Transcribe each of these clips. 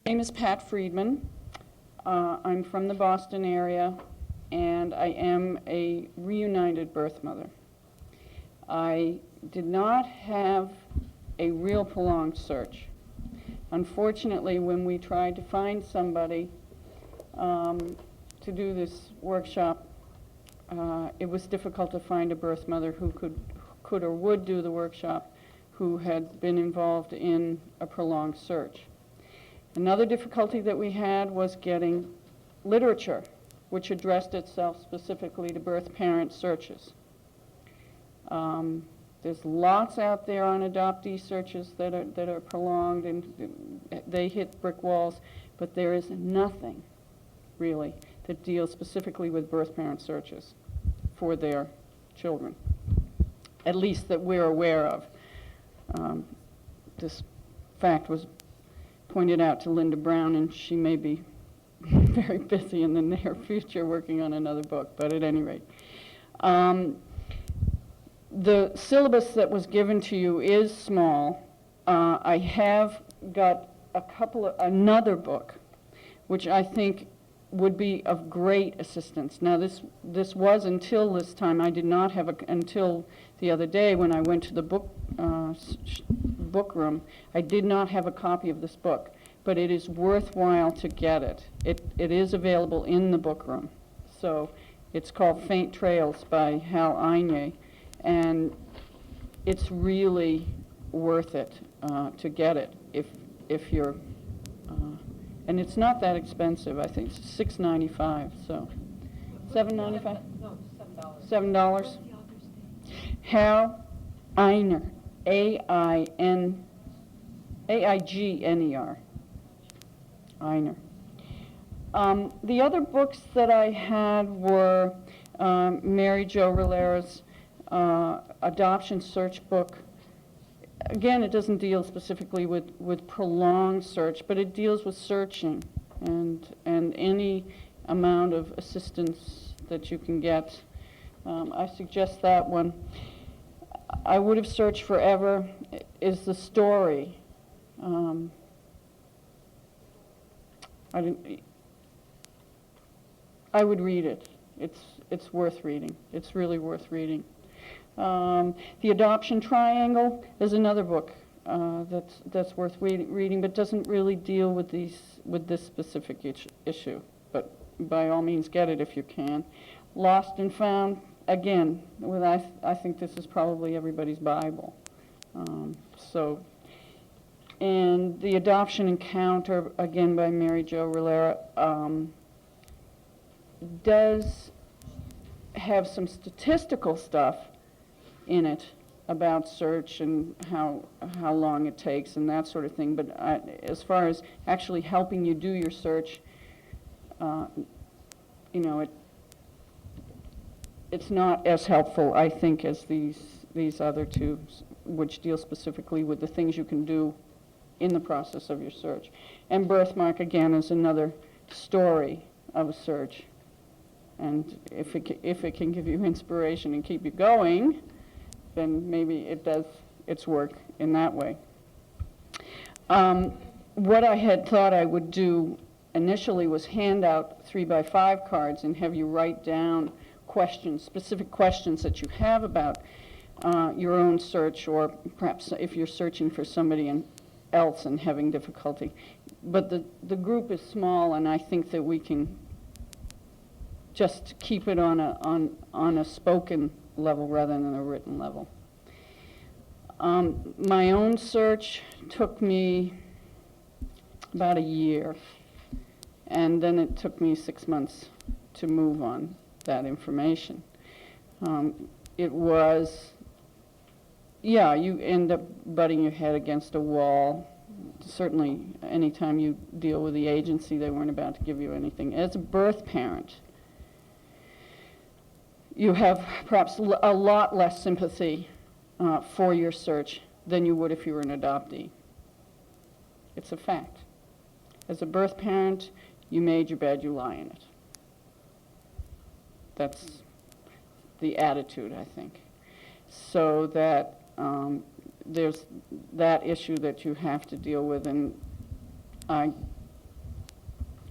My name is Pat Friedman. I'm from the Boston area, and I am a reunited birth mother. I did not have a real prolonged search. Unfortunately, when we tried to find somebody to do this workshop, it was difficult to find a birth mother who could or would do the workshop who had been involved in a prolonged search. Another difficulty that we had was getting literature which addressed itself specifically to birth parent searches. There's lots out there on adoptee searches that are prolonged, and they hit brick walls, but there is nothing really that deals specifically with birth parent searches for their children, at least that we're aware of. This fact was pointed out to Linda Brown, and she may be very busy in the near future working on another book, but at any rate. The syllabus that was given to you is small. I have got another book, which I think would be of great assistance. Now, this was until this time. I did not have until the other day when I went to the book room. I did not have a copy of this book, but it is worthwhile to get it. It is available in the book room. So it's called Faint Trails by Hal Einye, and it's really worth it to get it if you're. And it's not that expensive. I think it's $6.95. So $7.95. No, $7. $7. Hal Eigner, Aigner. Eigner. The other books that I had were Mary Jo Rivera's adoption search book. Again, it doesn't deal specifically with prolonged search, but it deals with searching and any amount of assistance that you can get. I suggest that one. I Would Have Searched Forever is the story. I would read it. It's worth reading. It's really worth reading. The Adoption Triangle is another book that's worth reading, but doesn't really deal with this specific issue. But by all means, get it if you can. Lost and Found, again, I think this is probably everybody's Bible. And The Adoption Encounter, again by Mary Jo Rivera, does have some statistical stuff in it about search and how long it takes and that sort of thing. But as far as actually helping you do your search, it's not as helpful, I think, as these other two, which deal specifically with the things you can do in the process of your search. And Birthmark, again, is another story of a search. And if it can give you inspiration and keep you going, then maybe it does its work in that way. What I had thought I would do initially was hand out 3x5 cards and have you write down questions, specific questions that you have about your own search, or perhaps if you're searching for somebody else and having difficulty. But the group is small, and I think that we can just keep it on a spoken level rather than a written level. My own search took me about a year, and then it took me 6 months to move on that information. It was, you end up butting your head against a wall. Certainly, anytime you deal with the agency, they weren't about to give you anything. As a birth parent, you have perhaps a lot less sympathy for your search than you would if you were an adoptee. It's a fact. As a birth parent, you made your bed, you lie in it. That's the attitude, I think. So that there's that issue that you have to deal with, and I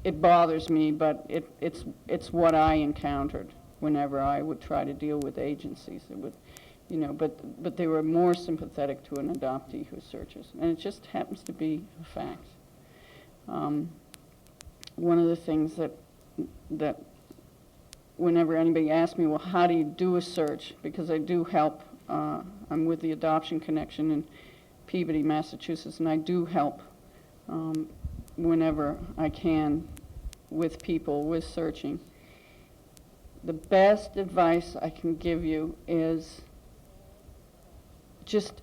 it bothers me, but it's what I encountered whenever I would try to deal with agencies. It would, but they were more sympathetic to an adoptee who searches, and it just happens to be a fact. One of the things that whenever anybody asks me, well, how do you do a search? Because I do help. I'm with the Adoption Connection in Peabody, Massachusetts, and I do help whenever I can with people with searching. The best advice I can give you is just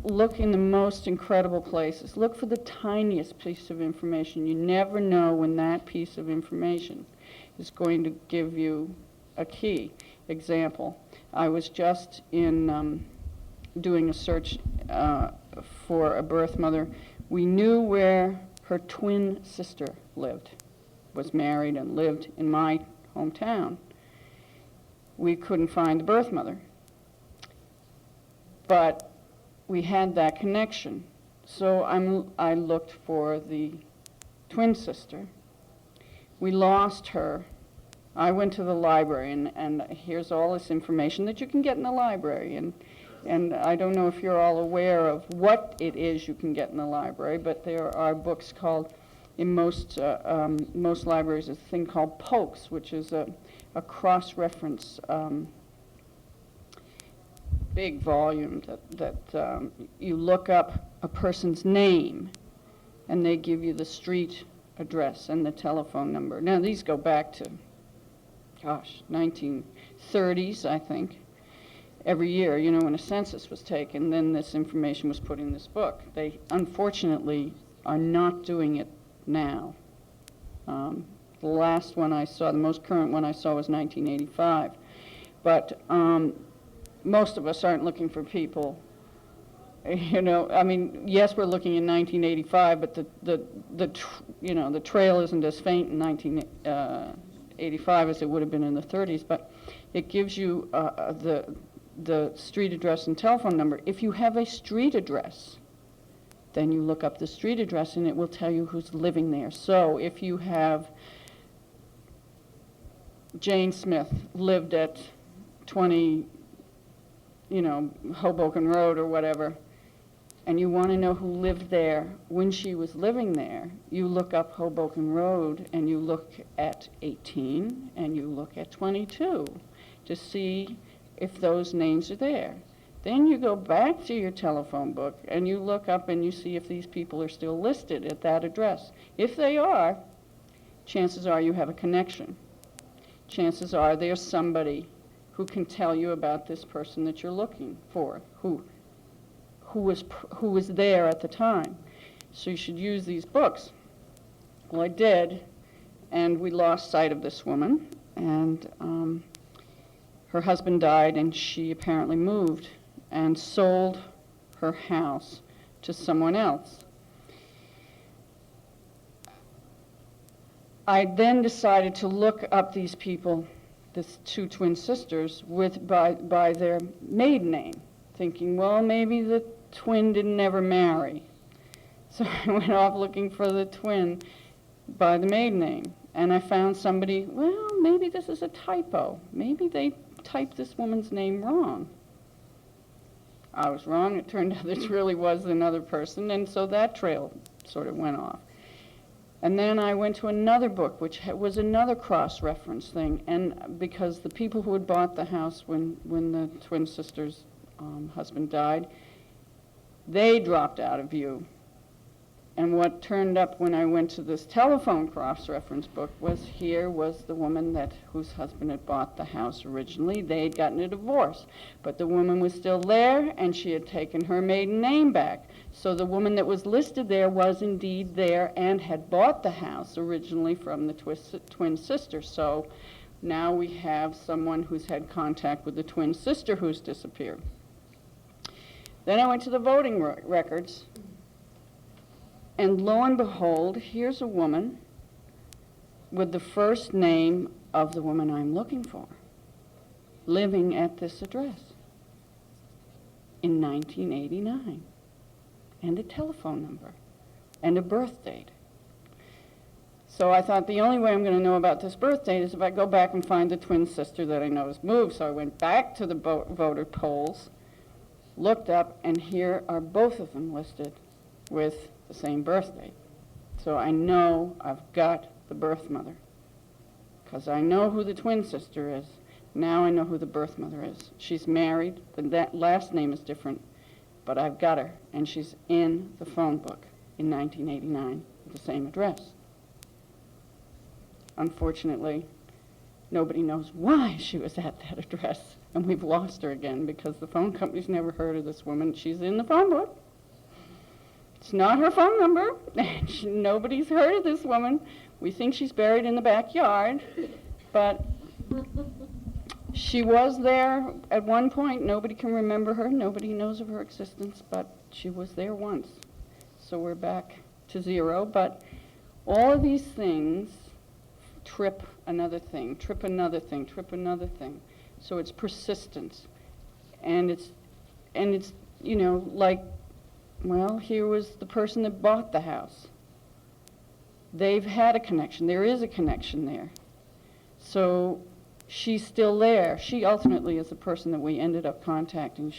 look in the most incredible places. Look for the tiniest piece of information. You never know when that piece of information is going to give you a key. Example, I was just in doing a search for a birth mother. We knew where her twin sister lived, was married and lived in my hometown. We couldn't find the birth mother, but we had that connection. So I looked for the twin sister. We lost her. I went to the library, and here's all this information that you can get in the library. And I don't know if you're all aware of what it is you can get in the library, but there are books called, in most libraries, a thing called POCS, which is a cross-reference big volume that you look up a person's name, and they give you the street address and the telephone number. Now, these go back to, 1930s, I think. Every year, when a census was taken, then this information was put in this book. They, unfortunately, are not doing it now. The last one I saw, the most current one I saw was 1985. But most of us aren't looking for people. Yes, we're looking in 1985, but the trail isn't as faint in 1985 as it would have been in the 30s. But it gives you the street address and telephone number. If you have a street address, then you look up the street address and it will tell you who's living there. So if you have Jane Smith lived at 20, Hoboken Road or whatever, and you want to know who lived there when she was living there, you look up Hoboken Road and you look at 18 and you look at 22 to see if those names are there. Then you go back to your telephone book and you look up and you see if these people are still listed at that address. If they are, chances are you have a connection. Chances are there's somebody who can tell you about this person that you're looking for, who was there at the time. So you should use these books. Well, I did, and we lost sight of this woman, and her husband died, and she apparently moved and sold her house to someone else. I then decided to look up these people, these two twin sisters, by their maiden name, thinking, well, maybe the twin didn't ever marry. So I went off looking for the twin by the maiden name, and I found somebody, well, maybe this is a typo. Maybe they typed this woman's name wrong. I was wrong. It turned out this really was another person, and so that trail sort of went off. And then I went to another book, which was another cross-reference thing, and because the people who had bought the house when the twin sisters' husband died, they dropped out of view. And what turned up when I went to this telephone cross-reference book was the woman whose husband had bought the house originally. They had gotten a divorce, but the woman was still there, and she had taken her maiden name back. So the woman that was listed there was indeed there and had bought the house originally from the twin sister. So now we have someone who's had contact with the twin sister who's disappeared. Then I went to the voting records. And lo and behold, here's a woman with the first name of the woman I'm looking for, living at this address in 1989, and a telephone number, and a birth date. So I thought the only way I'm going to know about this birth date is if I go back and find the twin sister that I know has moved. So I went back to the voter polls, looked up, and here are both of them listed with the same birth date. So I know I've got the birth mother, because I know who the twin sister is. Now I know who the birth mother is. She's married, that last name is different, but I've got her, and she's in the phone book in 1989 with the same address. Unfortunately, nobody knows why she was at that address, and we've lost her again because the phone company's never heard of this woman. She's in the phone book. It's not her phone number. Nobody's heard of this woman. We think she's buried in the backyard, but she was there at one point. Nobody can remember her. Nobody knows of her existence, but she was there once. So we're back to zero. But all of these things trip another thing, trip another thing, trip another thing. So it's persistence. And it's, you know, like, well, here was the person that bought the house. They've had a connection. There is a connection there. So she's still there. She ultimately is the person that we ended up contacting.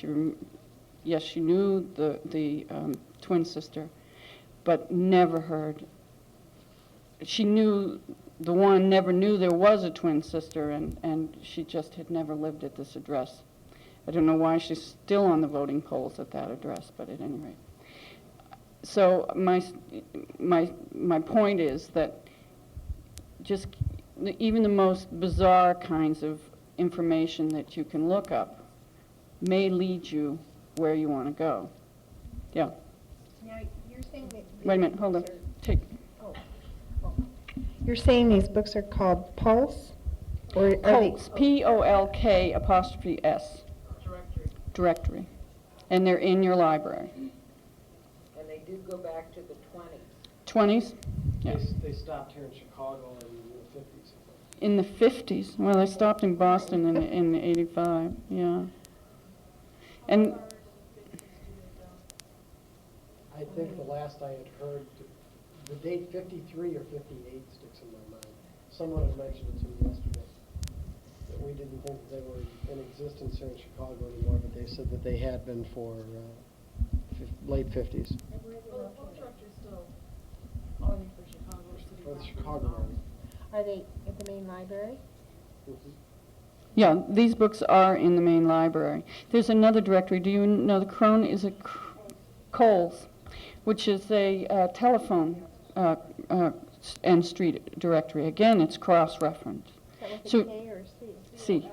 Yes, she knew the twin sister, but never heard. She knew the one, never knew there was a twin sister, and she just had never lived at this address. I don't know why she's still on the voting polls at that address, but at any rate. So my point is that just even the most bizarre kinds of information that you can look up may lead you where you want to go. Yeah. Now, you're saying that... Wait a minute, hold on. You're saying these books are called Pulse? Or are Polks, P-O-L-K apostrophe S. Directory. And they're in your library. And they do go back to the 20s. 20s? Yeah. They stopped here in Chicago in the 50s. In the 50s? Well, they stopped in Boston in 85, yeah. And I think the last I had heard, the date 53 or 58 sticks in my mind. Someone had mentioned it to me yesterday, that we didn't think that they were in existence here in Chicago anymore, but they said that they had been for late 50s. Well, the book director's still only for Chicago City. For the Chicago area. Are they at the main library? Mhm. yeah, these books are in the main library. There's another directory. Do you know the Crone is a Coles, which is a telephone and street directory. Again, it's cross-referenced. Is that with a So- K or a C? C.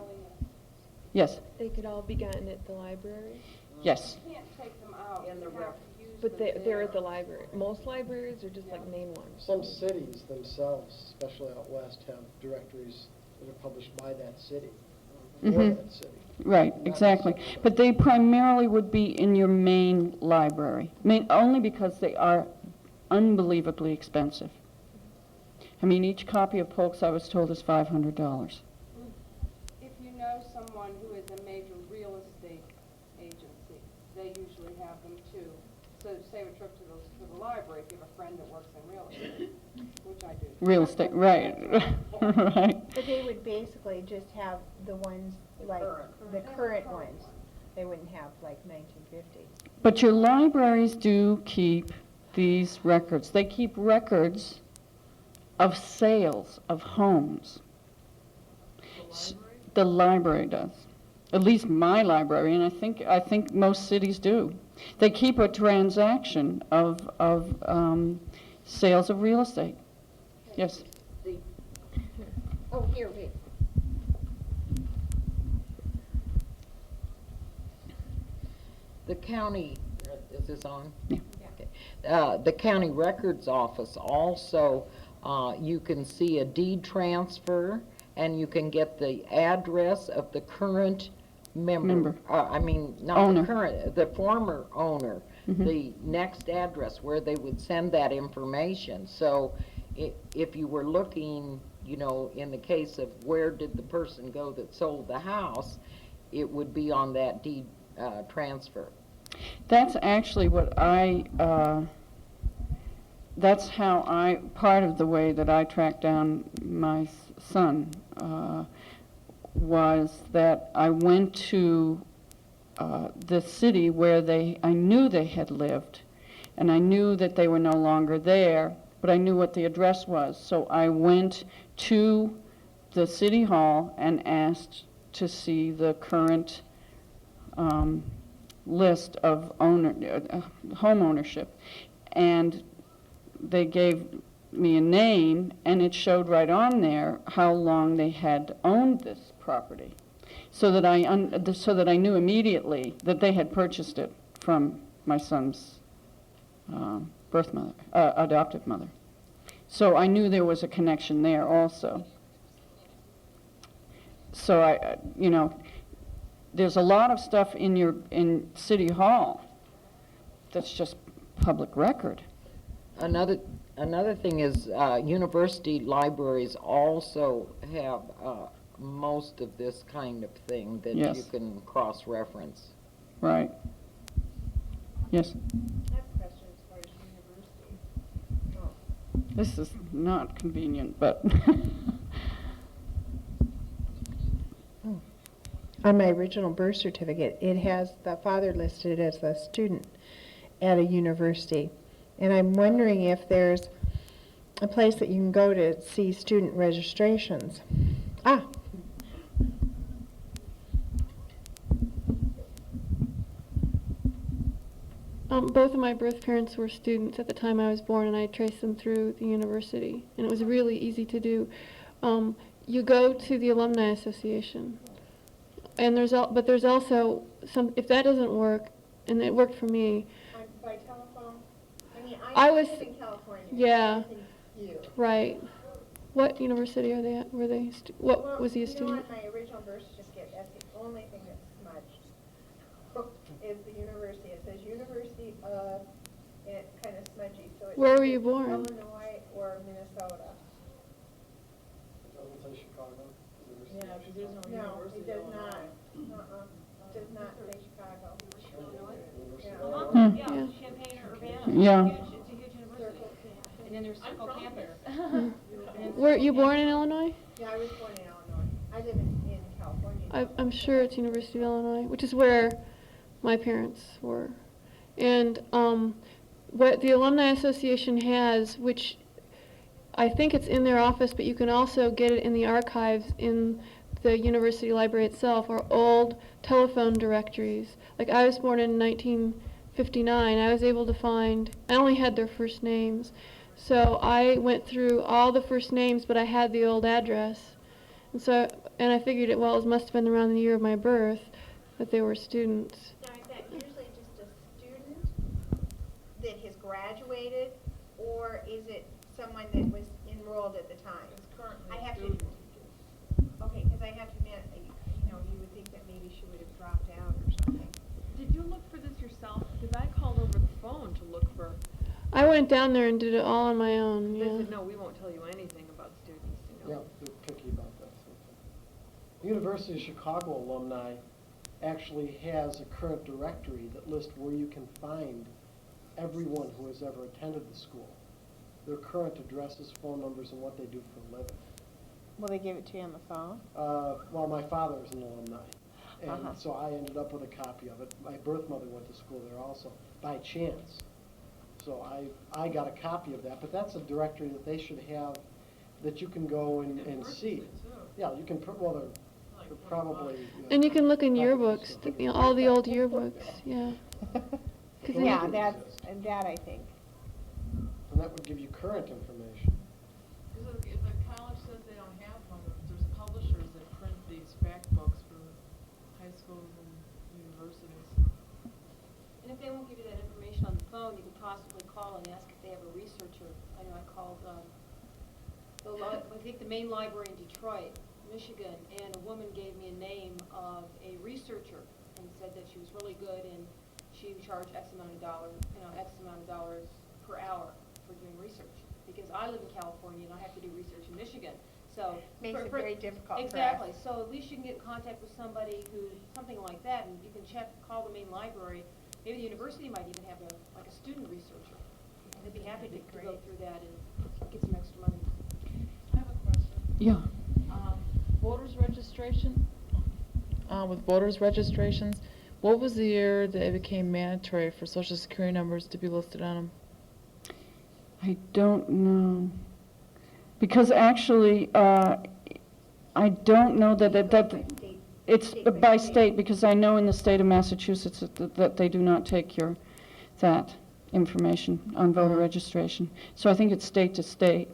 Yes, They could all be gotten at the library, yes. In the rep. but they're at the library. Most libraries are just like main ones. Some cities themselves, especially out west, have directories that are published by that city, for Mhm. that city. Right, exactly. But they primarily would be in your main library, only because they are unbelievably expensive. I mean, each copy of Polk's, I was told, is $500. If you know someone who is a major real estate agency, they usually have them too. So save a trip to the library if you have a friend that works in real estate, which I do. Real estate, right, right. But they would basically just have the ones, like, the current ones. They wouldn't have, like, 1950. But your libraries do keep these records. They keep records of sales of homes. The library does. At least my library, and I think most cities do. They keep a transaction of sales of real estate. Yes. Oh, here, wait. The county, is this on? Yeah. Okay. The county records office also, you can see a deed transfer, and you can get the address of the current member. Not Owner. the current, the former owner, Mhm. the next address where they would send that information. So if you were looking, you know, in the case of where did the person go that sold the house, it would be on that deed transfer. That's actually what that's how part of the way that I tracked down my son was that I went to the city where I knew they had lived, and I knew that they were no longer there, but I knew what the address was. So I went to the city hall and asked to see the current list of home ownership. And they gave me a name, and it showed right on there how long they had owned this property, so that I knew immediately that they had purchased it from my son's birth mother, adoptive mother. So I knew there was a connection there also. So there's a lot of stuff in City Hall that's just public record. Another thing is, university libraries also have most of this kind of thing that Yes. you can cross-reference. Right. Yes. I have a question as far as university. Oh, This is not convenient, but On my original birth certificate, it has the father listed as a student at a university. And I'm wondering if there's a place that you can go to see student registrations. Ah, Both of my birth parents were students at the time I was born, and I traced them through the university, and it was really easy to do. You go to the Alumni Association, and there's also some, if that doesn't work, and it worked for me, by telephone? I mean, I was- live in California. yeah. I think you. right. What university are they at? Were they, what was he a You know, student? on my original birth certificate, that's the only thing that's smudged, is the university. It says University of, and it's kind of smudgy, so it's. Where were you either born? Illinois or Minnesota. It doesn't say Chicago. Yeah, because there's no No, University it does of not. Illinois. Does not say Chicago. University Yeah. of Hmm. Yeah, Yeah. Champaign or Urbana. Yeah. It's a huge university. And then there's Circle Campus. Were you born in Illinois? Yeah, I was born in Illinois. I live in California. I'm sure it's University of Illinois, which is where my parents were. And what the Alumni Association has, which I think it's in their office, but you can also get it in the archives in the university library itself, are old telephone directories. Like, I was born in 1959. I was able to find, I only had their first names. So I went through all the first names, but I had the old address. And I figured it must have been around the year of my birth that they were students. Now, is that usually just a student that has graduated, or is it someone that was enrolled at the time? It's currently I have to, student. okay, because I have to admit, you would think that maybe she would have dropped out or something. Did you look for this yourself? Because I called over the phone to look for, I went down there and did it all on my own, they yeah. said, no, we won't tell you anything about students, Yeah, they're picky about that sort of thing. The University of Chicago alumni actually has a current directory that lists where you can find everyone who has ever attended the school, their current addresses, phone numbers, and what they do for a living. Will they give it to you on the phone? Well, my father is an alumni, and Uh-huh. so I ended up with a copy of it. My birth mother went to school there also, by chance. So I got a copy of that, but that's a directory that they should have, that you can go and see. Yeah, you can, they're probably. And you can look in probably yearbooks, still- all the old yearbooks, yeah. 'Cause then Yeah, you- that I think. And that would give you current information. because if a college says they don't have one, there's publishers that print these fact books for high schools and universities. And if they won't give you that information on the phone, you could possibly call and ask if they have a researcher. I know I called, I think the main library in Detroit, Michigan, and a woman gave me a name of a researcher and said that she was really good and she would charge X amount of dollars per hour for doing research. Because I live in California and I have to do research in Michigan, so. Makes it very difficult for us. Exactly, so at least you can get in contact with somebody who, something like that, and you can call the main library. Maybe the university might even have a student researcher. They'd be happy to go Great. through that and get some extra money. I have a question. Yeah. Voters registration, with voters registrations, what was the year that it became mandatory for social security numbers to be listed on them? I don't know. Because actually, I don't know that it's by state, because I know in the state of Massachusetts that they do not take that information on voter registration. So I think it's state to state.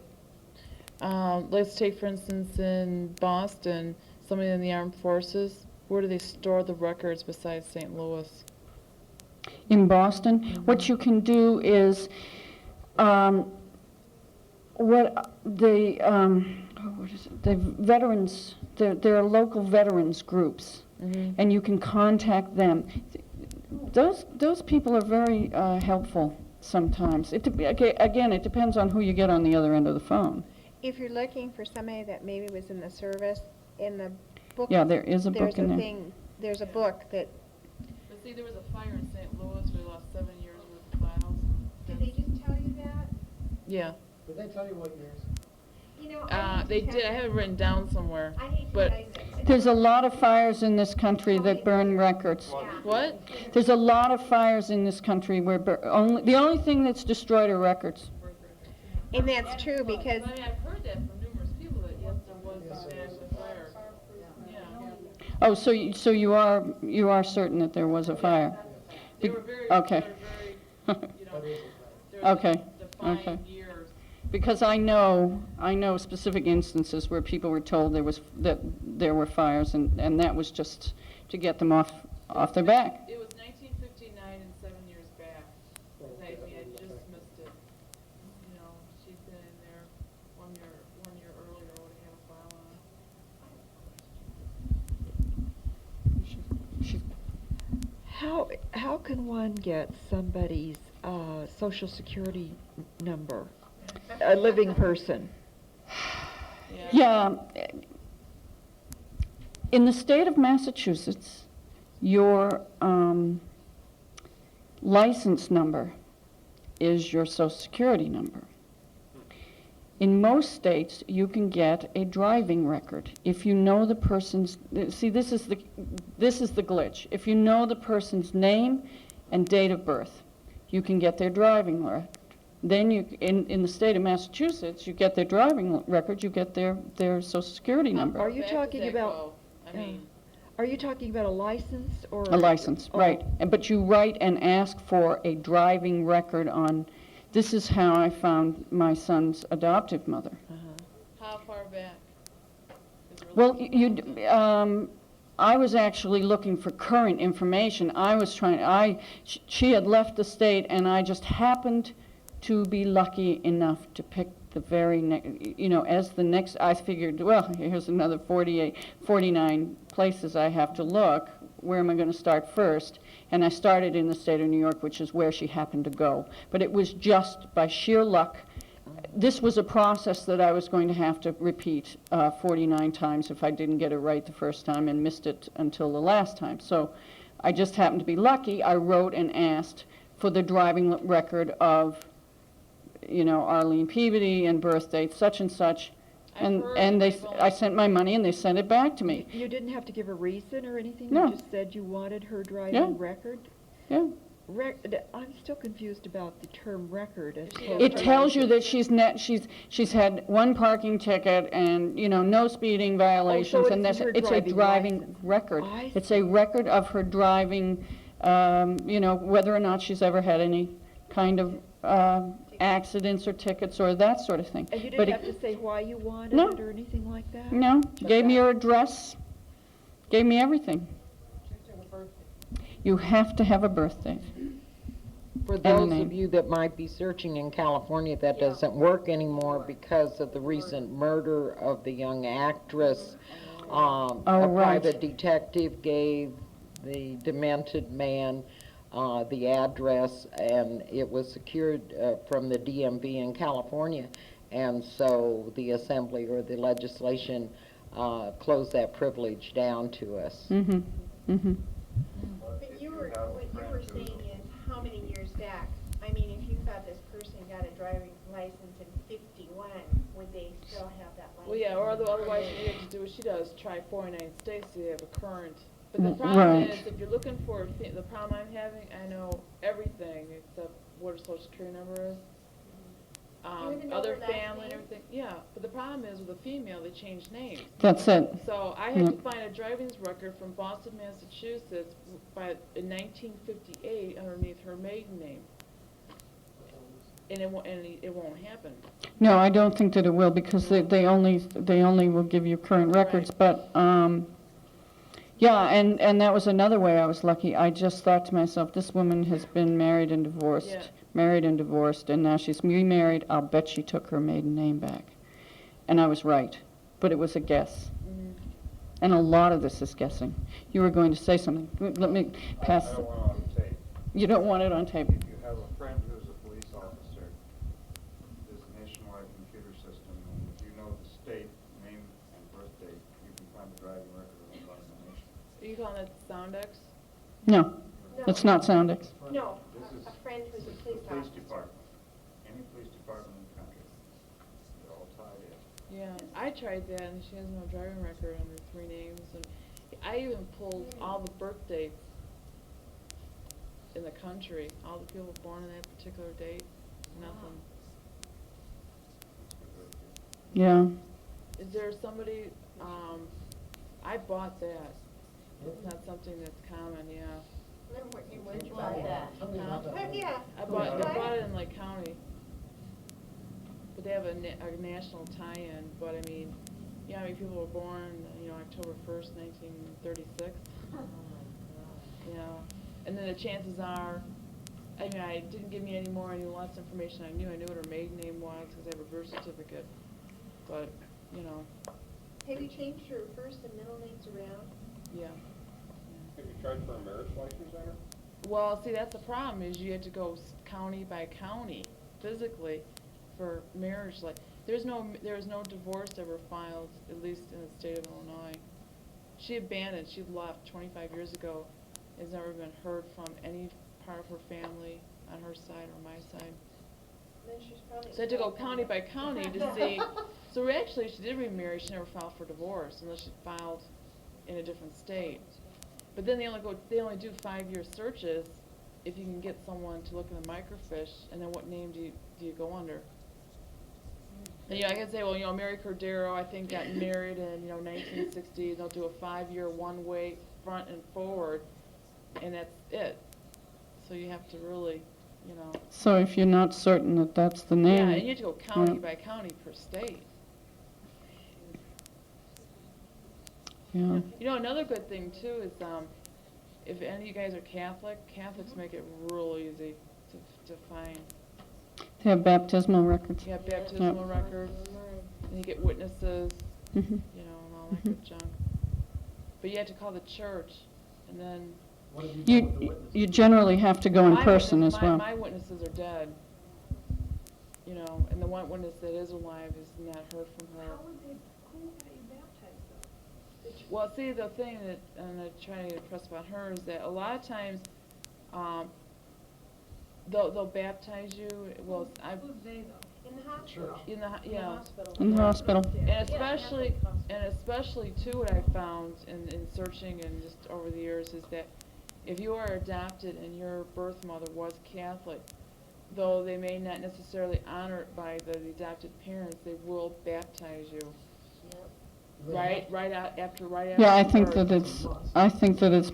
Let's take, for instance, in Boston, somebody in the armed forces, where do they store the records besides St. Louis? In Boston, what you can do is, what is it? The veterans, there are local veterans groups, and you can contact them. Those people are very helpful sometimes. Again, it depends on who you get on the other end of the phone. If you're looking for somebody that maybe was in the service, in the book. Yeah, there is a book in there. There's a book that, But see, there was a fire in St. Louis, we lost 7 years worth of files. Did they just tell you that? Yeah, Did they tell you what years? You know, I hate they to did, I have it written down somewhere. I hate to but- tell you this. There's a lot of fires in this country that burn records. Yeah. What? There's a lot of fires in this country where the only thing that's destroyed are records. and that's true because But I mean, I've heard that from numerous people, that yes, there was an active fire. Yeah. Oh, so you are certain that there was a fire? They were very, Okay. you know, there Okay, defined okay. years. Because I know specific instances where people were told that there were fires, and that was just to get them off their back. It was 1959 and 7 years back. I just missed it. You know, she's been in there 1 year earlier, would have had a file on it. How can one get somebody's social security number? A living person. Yeah. In the state of Massachusetts, your license number is your social security number. In most states, you can get a driving record if you know the person's. See, this is the glitch. If you know the person's name and date of birth, you can get their driving record. Then in the state of Massachusetts, you get their driving record, you get their social security number. Are you How back does talking that about? go? I mean, Are you talking about a license or? A license, Oh. right. But you write and ask for a driving record on, this is how I found my son's adoptive mother. how far back? Is there a Well, limit? I was actually looking for current information. She had left the state, and I just happened to be lucky enough to pick the very next, as the next, I figured, well, here's another 49 places I have to look. Where am I going to start first? And I started in the state of New York, which is where she happened to go. But it was just by sheer luck. This was a process that I was going to have to repeat 49 times if I didn't get it right the first time and missed it until the last time. So I just happened to be lucky. I wrote and asked for the driving record of, Arlene Peabody and birth date such and such. I've heard And they've only- I sent my money and they sent it back to me. You didn't have to give a reason or anything? No. You just said you wanted her driving Yeah. record? Yeah. I'm still confused about the term record as It opposed It to tells you license. that she's had one parking ticket and, no speeding violations, it and is that's, her it's a driving driving license. record. I It's a record of her driving, whether or not she's ever had any kind of accidents or tickets or that sort of thing. And you But didn't have to say why you wanted No. it or anything like that? No, Just gave me that. her address, gave me everything. You have to have a birthday. For a those name. of you that might be searching in California, that doesn't work anymore because of the recent murder of the young actress. A right. private detective gave the demented man the address, and it was secured from the DMV in California. And so the assembly or the legislation closed that privilege down to us. Mm-hmm, mm-hmm. But what you were saying is how many years back? I mean, if you thought this person got license in 51, would they still have that license? Well, yeah, or otherwise you have to do what she does, try 49 states so you have a current. But the Mm, problem right. is, if you're looking for, the problem I'm having, I know everything except what her social security number is. Even though Other her last family and name? everything, yeah, but the problem is with a female, they change names. That's it. So I had to Yep. find a driving record from Boston, Massachusetts, in 1958 underneath her maiden name. And it won't happen. No, I don't think that it will, because they only will give you current records, but, yeah, and that was another way I was lucky. I just thought to myself, this woman has been married and divorced, Yeah. married and divorced, and now she's remarried. I'll bet she took her maiden name back. And I was right, but it was a guess. Mhm. And a lot of this is guessing. You were going to say something. Let me pass. I don't want it on tape. You don't want it on tape. If you have a friend who's a police officer, there's a nationwide computer system, and if you know the state name and birth date, you can find the driving record of anybody in the nation. Are you calling that Soundex? No, it's not Soundex. No, This is a friend who's a the police police officer. department, any police department in the country, they're all tied in. Yeah, I tried that, and she has no driving record under 3 names, and I even pulled all the birth dates in the country, all the people born on that particular date, nothing. Yeah. Is there somebody, I bought that. It's not something that's common, yeah. Where'd you buy that? Something about that. But yeah. I bought it in Lake County. But they have a national tie-in, but I mean, you know how many people were born, October 1st, 1936? Yeah, and then the chances are, I mean, I didn't give me any more, I knew lots of information I knew what her maiden name was, because I have a birth certificate, but, Have you changed your first and middle names around? yeah. Have you tried for a marriage license on her? Well, see, that's the problem, is you had to go county by county, physically, for marriage, there was no divorce ever filed, at least in the state of Illinois. She abandoned, she left 25 years ago, has never been heard from any part of her family, on her side or my side. Then she's probably. So I had to go county by county to see, so actually, she did remarry, she never filed for divorce, unless she filed in a different state. But then they only do 5-year searches, if you can get someone to look in the microfiche, and then what name do you go under? And, I can say, well, Mary Cordero, I think, got married in, 1960, they'll do a 5-year one-way, front and forward, and that's it. So you have to really, So if you're not certain that that's the yeah, name. and you have to go county Yeah. by county per state. Yeah. Another good thing too is, if any of you guys are Catholic, Catholics make it real easy to find. They have baptismal records. You have baptismal records, and you get witnesses, Mhm. and all that good junk. But you have to call the church, and then. What have you done with the You witnesses? generally have to go in My person witness- as well. My witnesses are dead, and the one witness that is alive is not heard from her. How would they, who got you baptized though? Well, see, the thing that, and I'm trying to impress upon her, is that a lot of times, they'll baptize you, well, Who's they though? In the hospital? in the, yeah. In the hospital. And especially too, what I found in searching and just over the years is that if you are adopted and your birth mother was Catholic, though they may not necessarily honor it by the adopted parents, they will baptize you. Right after Yeah, I think birth. that it's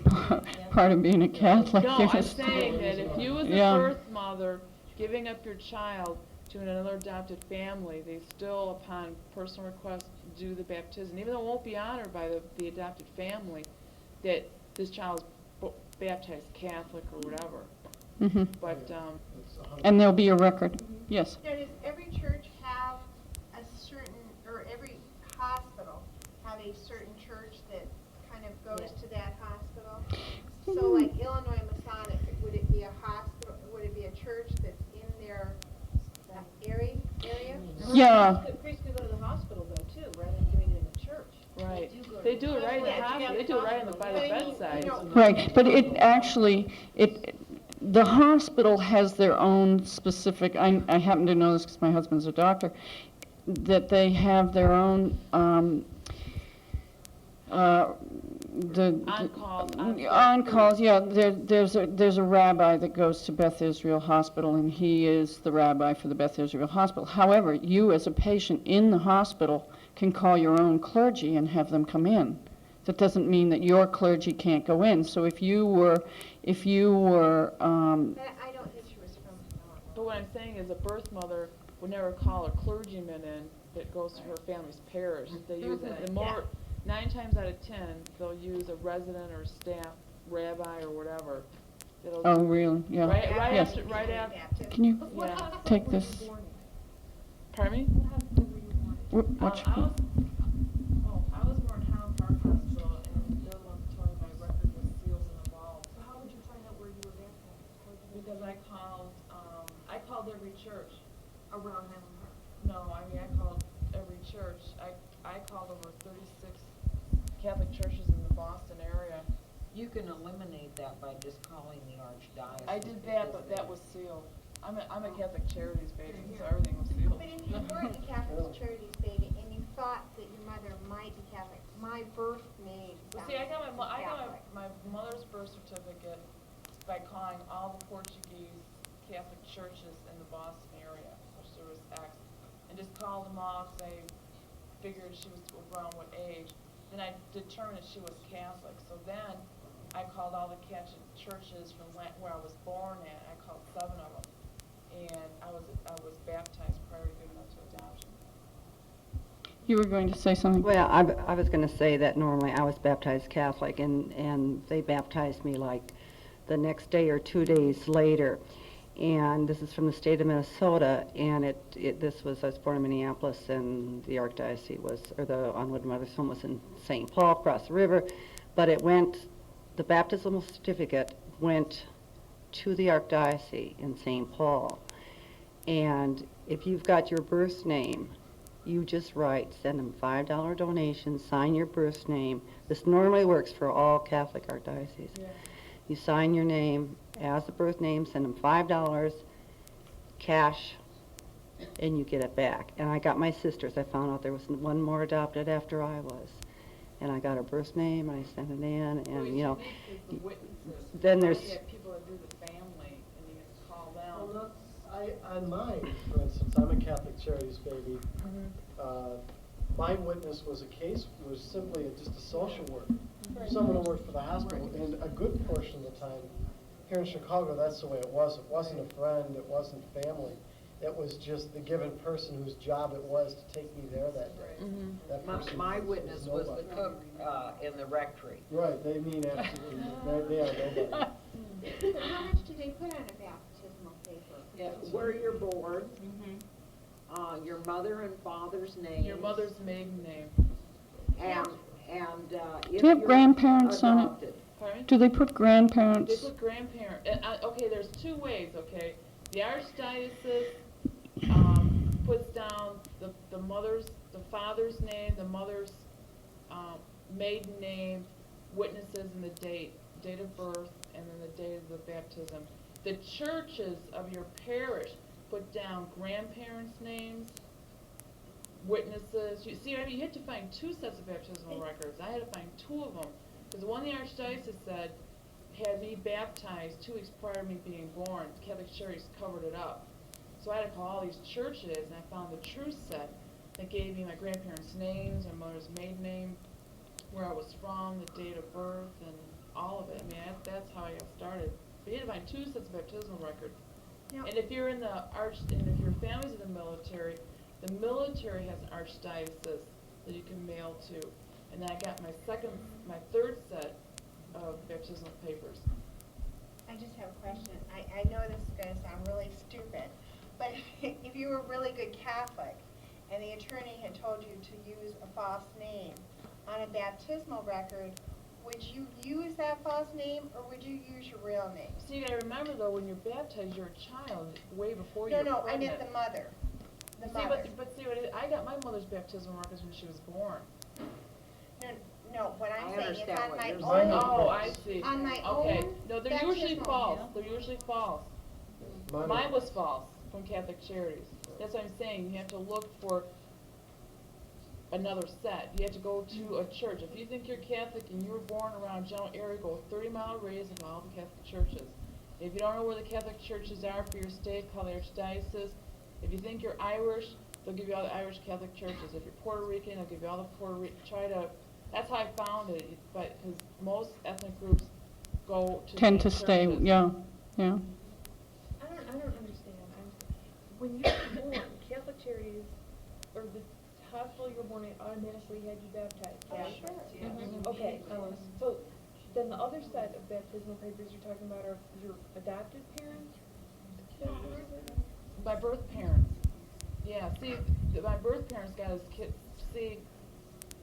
part of being a Catholic. No, You I'm just- saying that if you as a Yeah. birth mother giving up your child to another adopted family, they still, upon personal request, do the baptism. Even though it won't be honored by the adopted family, that this child is baptized Catholic or whatever. Mhm. But, It's 100%. And there'll be a record, yes. Now, does every church have a certain, or every hospital have a certain church that kind of goes to that hospital? So like Illinois Masonic, would it be a hospital, would it be a church that's in their area? Yeah. Priests could go to the hospital though too, rather than doing it in the church. right, they do it right in the Yeah, hospital, together they do it right in the, by the But I mean, bedside. Right, but it actually, the hospital has their own specific, I happen to know this because my husband's a doctor, that they have their own, on-calls, yeah, there's a rabbi that goes to Beth Israel Hospital, and he is the rabbi for the Beth Israel Hospital. However, you as a patient in the hospital can call your own clergy and have them come in. That doesn't mean that your clergy can't go in. So if you were, But I don't think she was from Illinois. But what I'm saying is a birth mother would never call a clergyman in that goes to her family's parish. They use it, the more, 9 times out of 10, they'll use a resident or staff rabbi or whatever. that'll Oh, do- really? Yeah. Right Yes. after, Can you yeah. take this? Pardon me? What's I was born in Highland Park Hospital, and they're the ones that told me my record was sealed and involved. So how would you find out where you were baptized? Because I called every church. Around Highland Park? No, I mean, I called every church. I called over 36 Catholic churches in the Boston area. You can eliminate that by just calling the archdiocese. I did that, but that was sealed. I'm a Catholic Charities baby, so everything was sealed. But if you weren't a Catholic Charities baby and you thought that your mother might be Catholic, my birth name Well, sounds see, I got Catholic. my mother's birth certificate by calling all the Portuguese Catholic churches in the Boston area, which there was X, and just called them all, because I figured she was around what age. Then I determined that she was Catholic, so then I called all the Catholic churches from where I was born at. I called 7 of them, and I was baptized prior to giving up to adoption. You were going to say something? Well, I was going to say that normally I was baptized Catholic, and they baptized me like the next day or 2 days later. And this is from the state of Minnesota, and I was born in Minneapolis, and the archdiocese was, or the Onward Mother's Home was in St. Paul, across the river, but the baptismal certificate went to the archdiocese in St. Paul. And if you've got your birth name, you just send them $5 donation, sign your birth name. This normally works for all Catholic archdioceses. Yeah. You sign your name as the birth name, send them $5 cash, and you get it back. And I got my sister's. I found out there was one more adopted after I was. And I got her birth name, and I sent it in, and, you know, The witnesses. then Now there's- you have people that do the family, and you get to call Well, them. on mine, for instance, I'm a Catholic Charities baby. Mm-hmm. My witness was simply just a social worker, someone who worked for the hospital, and a good portion of the time, here in Chicago, that's the way it was. It wasn't a friend, it wasn't family. It was just the given person whose job it was to take me there that day. That person My was witness was the nobody. cook in the rectory. Right, they mean absolutely, they are nobody. So how much do they put on a baptismal paper? Where you're born, your mother and father's name. Your mother's maiden name. And if you have you're grandparents on it? adopted. Pardon me? Do they put They grandparents? put grandparent, okay, there's 2 ways, okay? The archdiocese, puts down the father's name, the mother's, maiden name, witnesses and the date of birth, and then the date of the baptism. The churches of your parish put down grandparents' names, witnesses. You see, I mean, you had to find 2 sets of baptismal records. I had to find 2 of them, because the one the archdiocese said had me baptized 2 weeks prior to me being born. Catholic Charities covered it up. So I had to call all these churches, and I found the true set that gave me my grandparents' names, my mother's maiden name, where I was from, the date of birth, and all of it. I mean, that's how I got started. But you had to find 2 sets of baptismal records. Now- And if you're in and if your family's in the military has an archdiocese that you can mail to. And then I got my 3rd set of baptismal papers. I just have a question. I know this is gonna sound really stupid, but if you were a really good Catholic and the attorney had told you to use a false name on a baptismal record, would you use that false name or would you use your real name? So you gotta remember though, when you're baptized, you're a child way before No, you're no, I pregnant. meant the mother. The See, mother. but see, I got my mother's baptismal records when she was born. No, No, what I I'm saying is understand on what my you're own. saying. Oh, I see. On my Okay, own no, they're usually baptismal. false, they're usually false. Mine was false from Catholic Charities. That's what I'm saying, you have to look for another set. You have to go to a church. If you think you're Catholic and you were born around general area, go 30-mile radius of all the Catholic churches. If you don't know where the Catholic churches are for your state, call the Archdiocese. If you think you're Irish, they'll give you all the Irish Catholic churches. If you're Puerto Rican, they'll give you all the Puerto Rican. That's how I found it, but, because most ethnic groups go to Tend the to same stay, churches. yeah. I don't understand. When you were born, Catholic Charities, or the hospital you were born in automatically had you baptized, Oh, right? sure. Okay, so then the other set of baptismal papers you're talking about are your adopted parents? My birth parents. Yeah, see, my birth parents got his kids, see,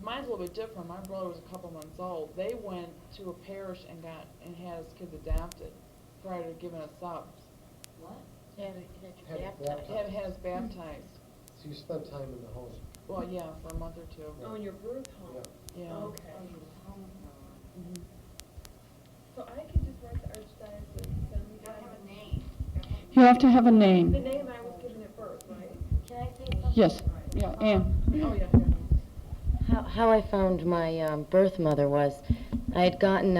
mine's a little bit different. My brother was a couple months old. They went to a parish and had his kids adopted prior to giving us up. Had Had us baptized. So you spent time in the home. Well, yeah, for a month or two. Oh, in your birth home? Yeah. Yeah. Okay. Mhm. So I could just write the Archdiocese and send you guys. You have to have a The name. name I was given at birth, right? Can I say something? Yes, yeah, Ann. Oh, yeah. How I found my birth mother was, I had gotten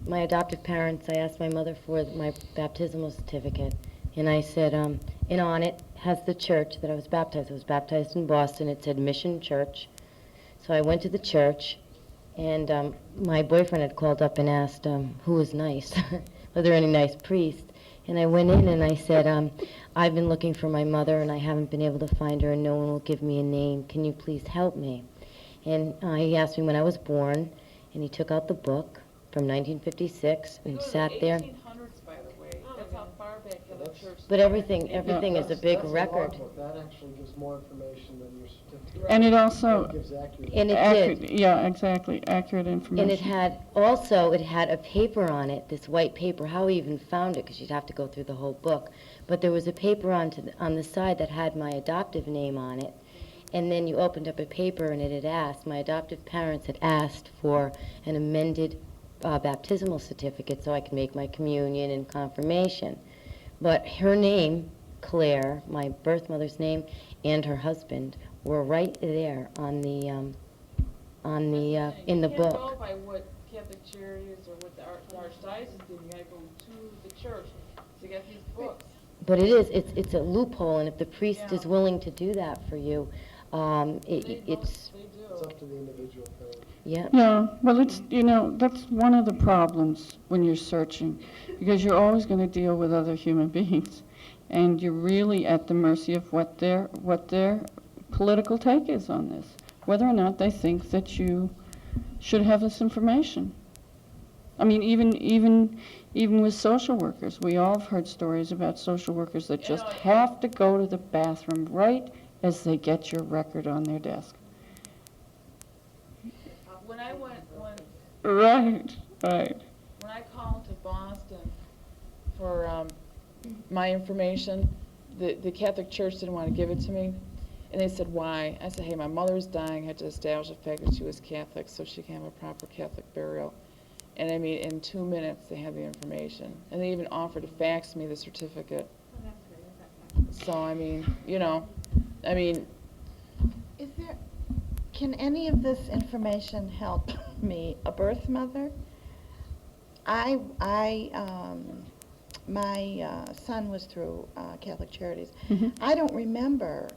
my adoptive parents, I asked my mother for my baptismal certificate, and I said, and on it has the church that I was baptized. I was baptized in Boston. It said Mission Church. So I went to the church, and my boyfriend had called up and asked who was nice, were there any nice priests? And I went in and I said, I've been looking for my mother and I haven't been able to find her and no one will give me a name. Can you please help me? And he asked me when I was born, and he took out the book from 1956 and sat there. 1800s, by the way. That's how far back the church. But everything is a big That's record. logbook. That actually gives more information than your certificate. And it also, It gives accurate. And it accurate, did. yeah, exactly, accurate information. And it had, also, it had a paper on it, this white paper, how I even found it, because you'd have to go through the whole book. But there was a paper on the side that had my adoptive name on it. And then you opened up a paper and it had asked, my adoptive parents had asked for an amended baptismal certificate so I could make my communion and confirmation. But her name, Claire, my birth mother's name, and her husband were right there on the in the You can't book. go by what Catholic Charities or what the Archdiocese did. You gotta go to the church to get these books. But it's a loophole, and if the priest is willing to do that for you, it's, They It's do. up to the individual parent. yeah. Yeah, well, it's, that's one of the problems when you're searching, because you're always going to deal with other human beings, and you're really at the mercy of what their political take is on this, whether or not they think that you should have this information. I mean, even with social workers, we all have heard stories about social workers that just have to go to the bathroom right as they get your record on their desk. When I went, Right. when I called to Boston for my information, the Catholic Church didn't want to give it to me. And they said, why? I said, hey, my mother's dying. I had to establish the fact that she was Catholic so she can have a proper Catholic burial. And I mean, in 2 minutes, they had the information. And they even offered to fax me the certificate. So, I mean, Is there, can any of this information help me, a birth mother? My son was through Catholic Charities. Mhm. I don't remember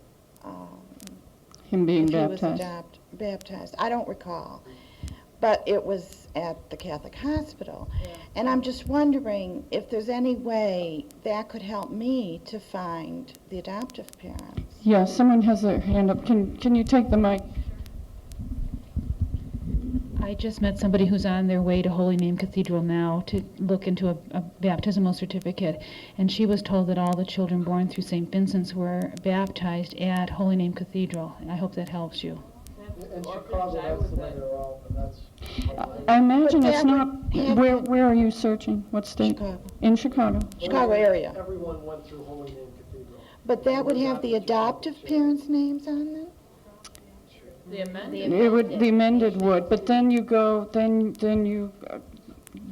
Him being if he was baptized. baptized. I don't recall. But it was at the Catholic hospital. And I'm just wondering if there's any way that could help me to find the adoptive parents. Yeah, someone has their hand up. Can you take the mic? I just met somebody who's on their way to Holy Name Cathedral now to look into a baptismal certificate, and she was told that all the children born through St. Vincent's were baptized at Holy Name Cathedral. And I hope that helps you. In Chicago, that's the way they're all, but that's. I imagine But it's that not, would have- where are you searching? What state? Chicago. In Chicago. Chicago area. Everyone went through Holy Name Cathedral. But that would have the adoptive parents' names on them? The amended? The amended would, but then you go, then you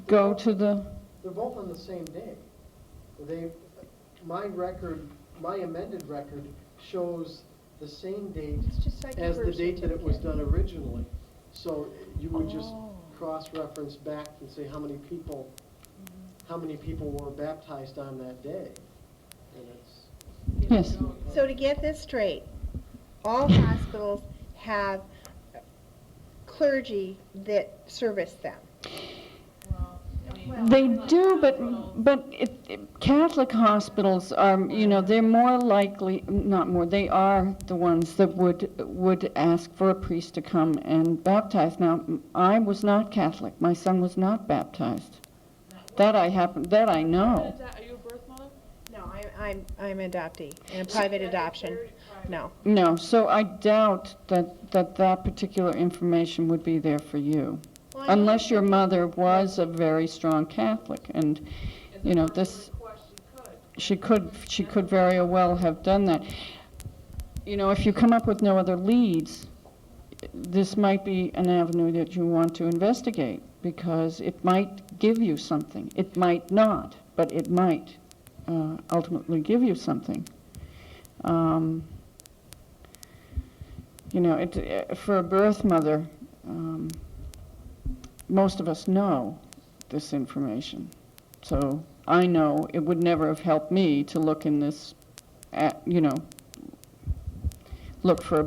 go to the, They're both on the same day. My amended record shows the same date It's just like a as the birth date that it was certificate. done originally. So you would just cross-reference back and say how many people were baptized on that day. And it's, yes. So to get this straight, all hospitals have clergy that service them. They do, but Catholic hospitals are, they're more likely, not more, they are the ones that would ask for a priest to come and baptize. Now, I was not Catholic. My son was not baptized. That I know. Are you a birth mother? No, I'm an adoptee, in a private adoption. No. No, so I doubt that particular information would be there for you. Unless your mother was a very strong Catholic, and, she could very well have done that. If you come up with no other leads, this might be an avenue that you want to investigate, because it might give you something. It might not, but it might ultimately give you something. For a birth mother, most of us know this information. So I know it would never have helped me to look in this, look for a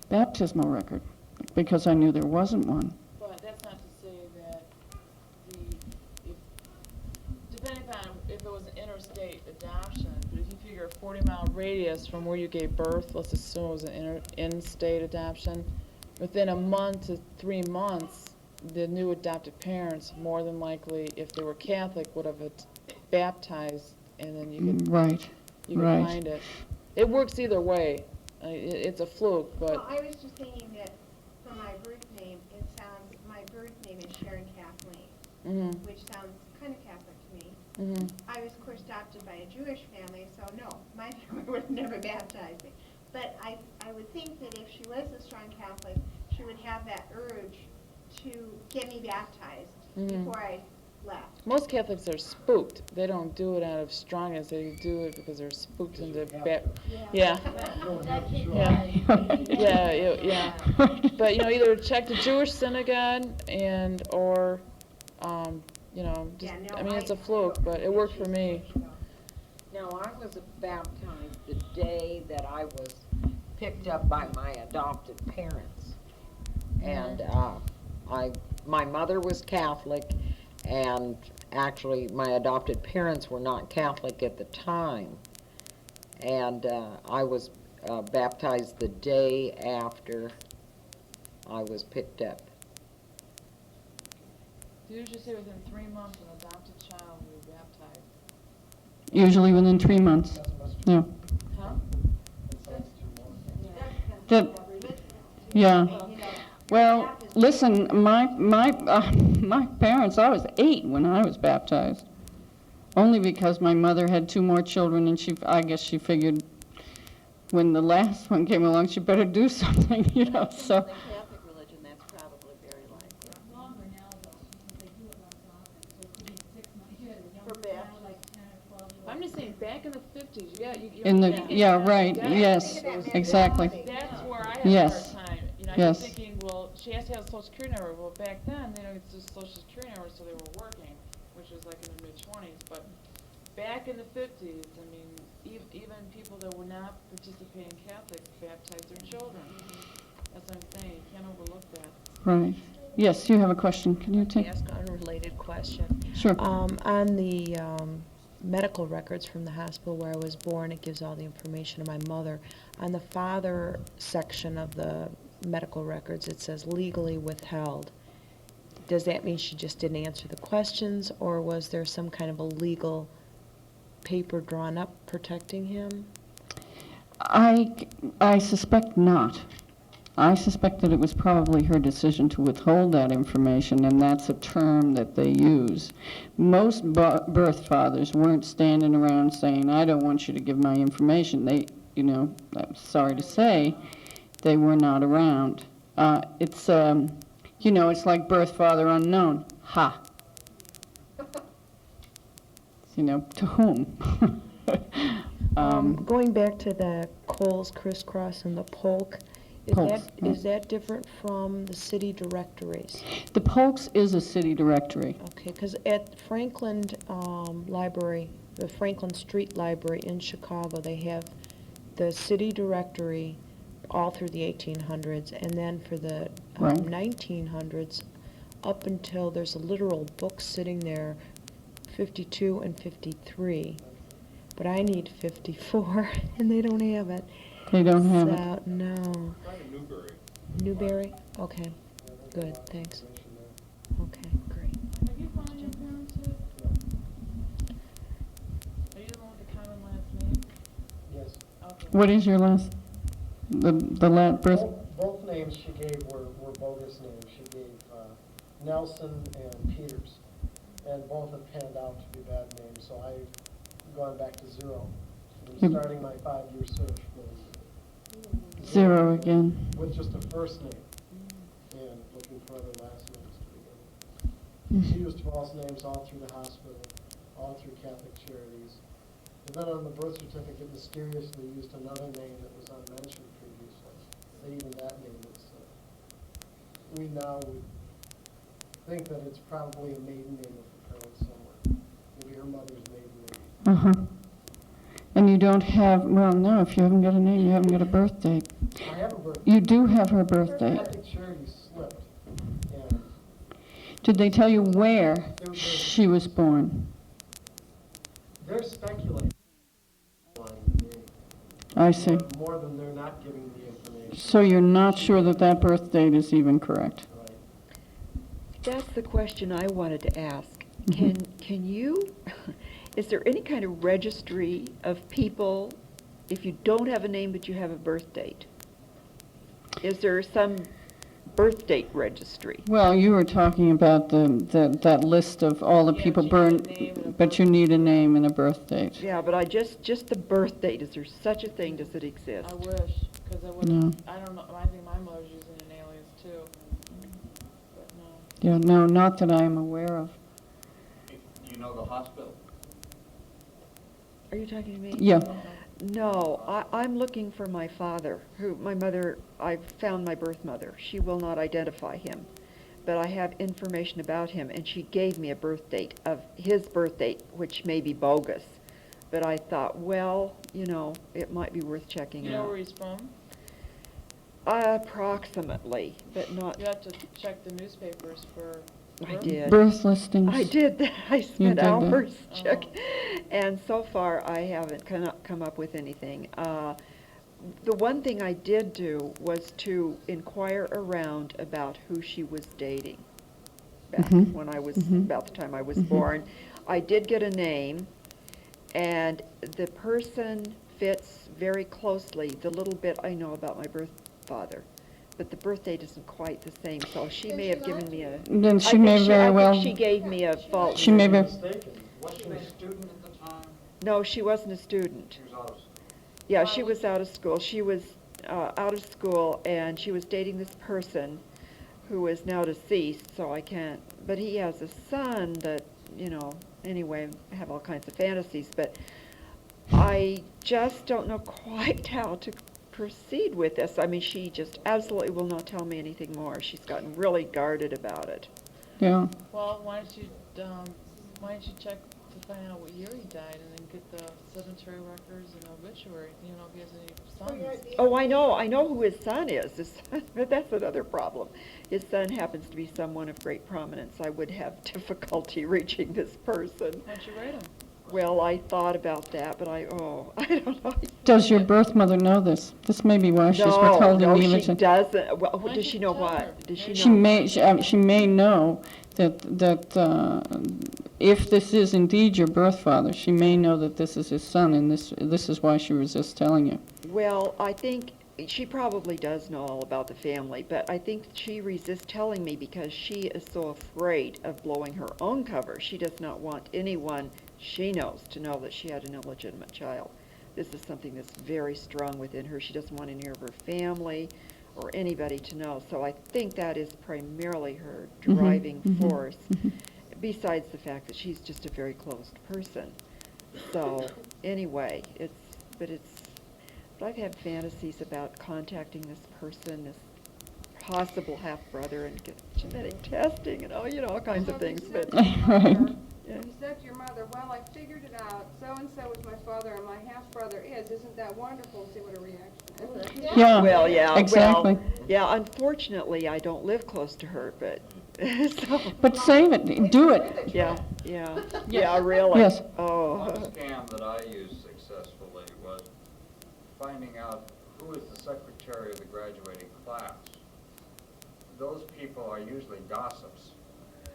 baptismal record, because I knew there wasn't one. But that's not to say that depending on if it was an interstate adoption, but if you figure a 40-mile radius from where you gave birth, let's assume it was an in-state adoption, within a month to 3 months, the new adopted parents, more than likely, if they were Catholic, would have baptized, and then you could, you could find it. It works either way. It's a fluke, but... Well, I was just thinking that for my birth name, my birth name is Sharon Kathleen, which sounds kind of Catholic to me. I was, of course, adopted by a Jewish family, so no, my family would have never baptized me. But I would think that if she was a strong Catholic, she would have that urge to get me baptized before I left. Most Catholics are spooked. They don't do it out of strongness. They do it because they're spooked into yeah. But either check the Jewish synagogue or it's a fluke, but it worked for me. Now, I was baptized the day that I was picked up by my adopted parents. And my mother was Catholic, and actually my adopted parents were not Catholic at the time. And I was baptized the day after I was picked up. Did you just say within 3 months an adopted child will be baptized? Usually within 3 months. Yeah. Huh? Yeah. Well, listen, my parents, I was 8 when I was baptized. Only because my mother had 2 more children, and I guess she figured when the last one came along, she better do something, so. In the Catholic religion, that's probably very likely. Longer now, though, since they do it less often, so it could be 6 months, you had a younger For child, like 10 or 12. I'm just saying, back in the 50s, Right, yes, exactly. That's where I had Yes. a hard time. I Yes. was thinking, well, she has to have a Social Security number. Well, back then, they don't get the Social Security number, so they were working, which was like in their mid-20s. But back in the 50s, even people that were not participating Catholics baptized their children. That's what I'm saying. You can't overlook that. Right. Yes, you have a question. Can you take? Ask an unrelated question. Sure. On the medical records from the hospital where I was born, it gives all the information of my mother. On the father section of the medical records, it says legally withheld. Does that mean she just didn't answer the questions, or was there some kind of a legal paper drawn up protecting him? I suspect not. I suspect that it was probably her decision to withhold that information, and that's a term that they use. Most birth fathers weren't standing around saying, I don't want you to give my information. you know, I'm sorry to say, they were not around. It's, you know, it's like birth father unknown. Ha. You know, to whom? Going back to the Coles crisscross and the Polk, Polks, yeah. is that different from the city directories? The Polks is a city directory. Okay, because at Franklin Library, the Franklin Street Library in Chicago, they have the city directory all through the 1800s, and then for the Right. 1900s, up until there's a literal book sitting there, 52 and 53. But I need 54, and they don't have it. They don't have it. So, no. Try Newberry. Newberry? Okay, good, thanks. Okay, great. Have you found your parents yet? Are you the one with the common last name? Yes. Okay. What is your last, the birth? Both names she gave were bogus names. She gave Nelson and Peters, and both have panned out to be bad names, so I've gone back to zero. I'm starting my 5-year search with Zero again. with just the first name, and looking for other last names to begin with. She used false names all through the hospital, all through Catholic Charities. And then on the birth certificate, mysteriously used another name that was unmentioned previously. That even that name was, we now would think that it's probably a maiden name of the parents somewhere. Maybe her mother's maiden name. Uh-huh. And you don't have, well, no, if you haven't got a name, you haven't got a birth date. I have a birth You do have her birth date. Catholic Charities slipped, and Did they tell you where she was born? they're speculating. I see. More than they're not giving the information. So you're not sure that that birth date is even correct? That's the question I wanted to ask. Mhm. Can you, is there any kind of registry of people, if you don't have a name but you have a birth date? Is there some birth date registry? Well, you were talking about that list of all the people burned, but you need a name and a birth date. Yeah, but just the birth date, is there such a thing, does it exist? I wish, because I would. No. I don't know. I think my mother's using an alias too. But no. Yeah, no, not that I am aware of. You know the hospital? Are you talking to me? Yeah. No, I'm looking for my father, I found my birth mother. She will not identify him, but I have information about him, and she gave me a birth date of his birth date, which may be bogus. But I thought, well, you know, it might be worth checking You know out. where he's from? Approximately, but not. You have to check the newspapers for. I did. Birth listings. I did that. I You spent did that. hours checking, and so far I haven't come up with anything. The one thing I did do was to inquire around about who she was dating back Mhm. when I was, Mhm. about the time I was Mhm. born. I did get a name, and the person fits very closely the little bit I know about my birth father. But the birth date isn't quite the same, so she may have given me a. Then she I may think very I well- think she gave me a false. She may be. Mistaken. Was she a student at the time? No, she wasn't a student. She was out of school. Yeah, she was out of school. She was out of school, and she was dating this person who is now deceased, so I can't. But he has a son that, you know, anyway, I have all kinds of fantasies, but I just don't know quite how to proceed with this. I mean, she just absolutely will not tell me anything more. She's gotten really guarded about it. Yeah. Well, why don't you check to find out what year he died, and then get the cemetery records and obituary. You know, if he has any sons. Oh, I know who his son is, but that's another problem. His son happens to be someone of great prominence. I would have difficulty reaching this person. Why don't you write him? Well, I thought about that, but I don't know. Does your birth mother know this? This may be why she's withholding no, the she image. doesn't. Well, does she know what? Does she know? She may know that if this is indeed your birth father, she may know that this is his son, and this is why she resists telling you. Well, I think she probably does know all about the family, but I think she resists telling me because she is so afraid of blowing her own cover. She does not want anyone she knows to know that she had an illegitimate child. this is something that's very strong within her. She doesn't want any of her family or anybody to know. So I think that is primarily her driving force, besides the fact that she's just a very closed person. So anyway, but I've had fantasies about contacting this person, this possible half-brother, and get genetic testing and all kinds of things. But Right. yeah. You said to your mother, well, I figured it out, so-and-so was my father and my half-brother is, isn't that wonderful? And see what her reaction is. Yeah, Well, yeah, exactly. well, yeah, unfortunately, I don't live close to her, but, so. But save it, do it. Yeah, really. Yes. Oh. One scam that I used successfully was finding out who is the secretary of the graduating class. Those people are usually gossips,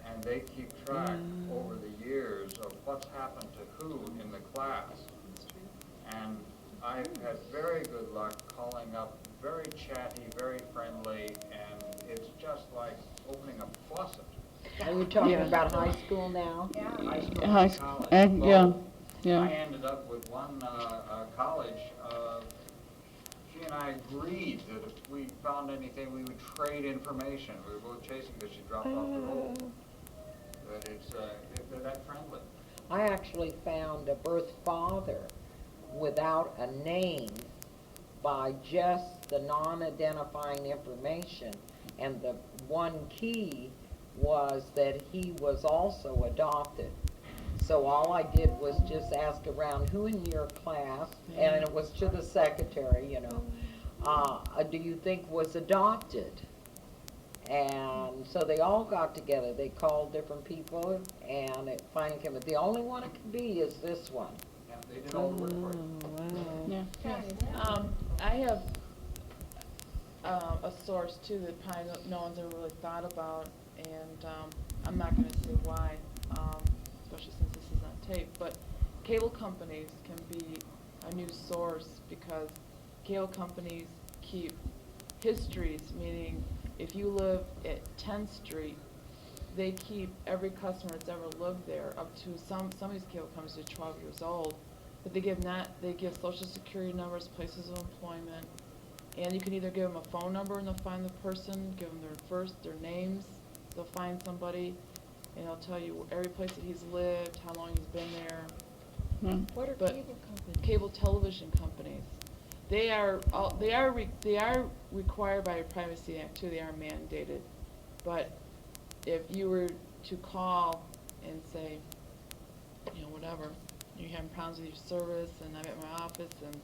and they keep track over the years of what's happened to who in the class. And I've had very good luck calling up very chatty, very friendly, and it's just like opening a faucet. Are you talking about high school now? High school High and school, college. and, Both. yeah. I ended up with one college. She and I agreed that if we found anything, we would trade information. We were both chasing because she dropped off the road. But they're that friendly. I actually found a birth father without a name by just the non-identifying information. And the one key was that he was also adopted. So all I did was just ask around, who in your class, and it was to the secretary, do you think was adopted? And so they all got together. They called different people, and it finally came. But the only one it could be is this one. Yeah, they did all the work for you. Yeah. I have a source too that probably no one's ever really thought about, and I'm not going to say why, especially since this is on tape, but cable companies can be a new source because cable companies keep histories, meaning if you live at 10th Street, they keep every customer that's ever lived there up to some of these cable companies are 12 years old, but they give social security numbers, places of employment, and you can either give them a phone number and they'll find the person, give them their names, they'll find somebody, and they'll tell you every place that he's lived, how long he's been there. What are But cable companies? cable television companies, they are required by a Privacy Act too. They are mandated. But if you were to call and say, whatever, you're having problems with your service, and I'm at my office, and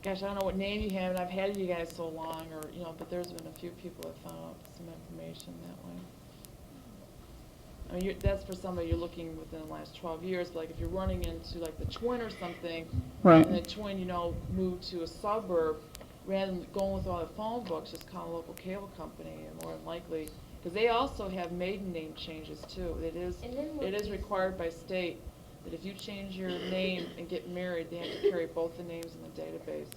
gosh, I don't know what name you have, and I've had you guys so long, or but there's been a few people that found out some information that way. I mean, that's for somebody you're looking within the last 12 years. But like if you're running into like the Twin or something, Right. and the Twin, moved to a suburb, rather than going with all the phone books, just call a local cable company, and more than likely, because they also have maiden name changes too. It is required by state that if you change your name and get married, they have to carry both the names in the database.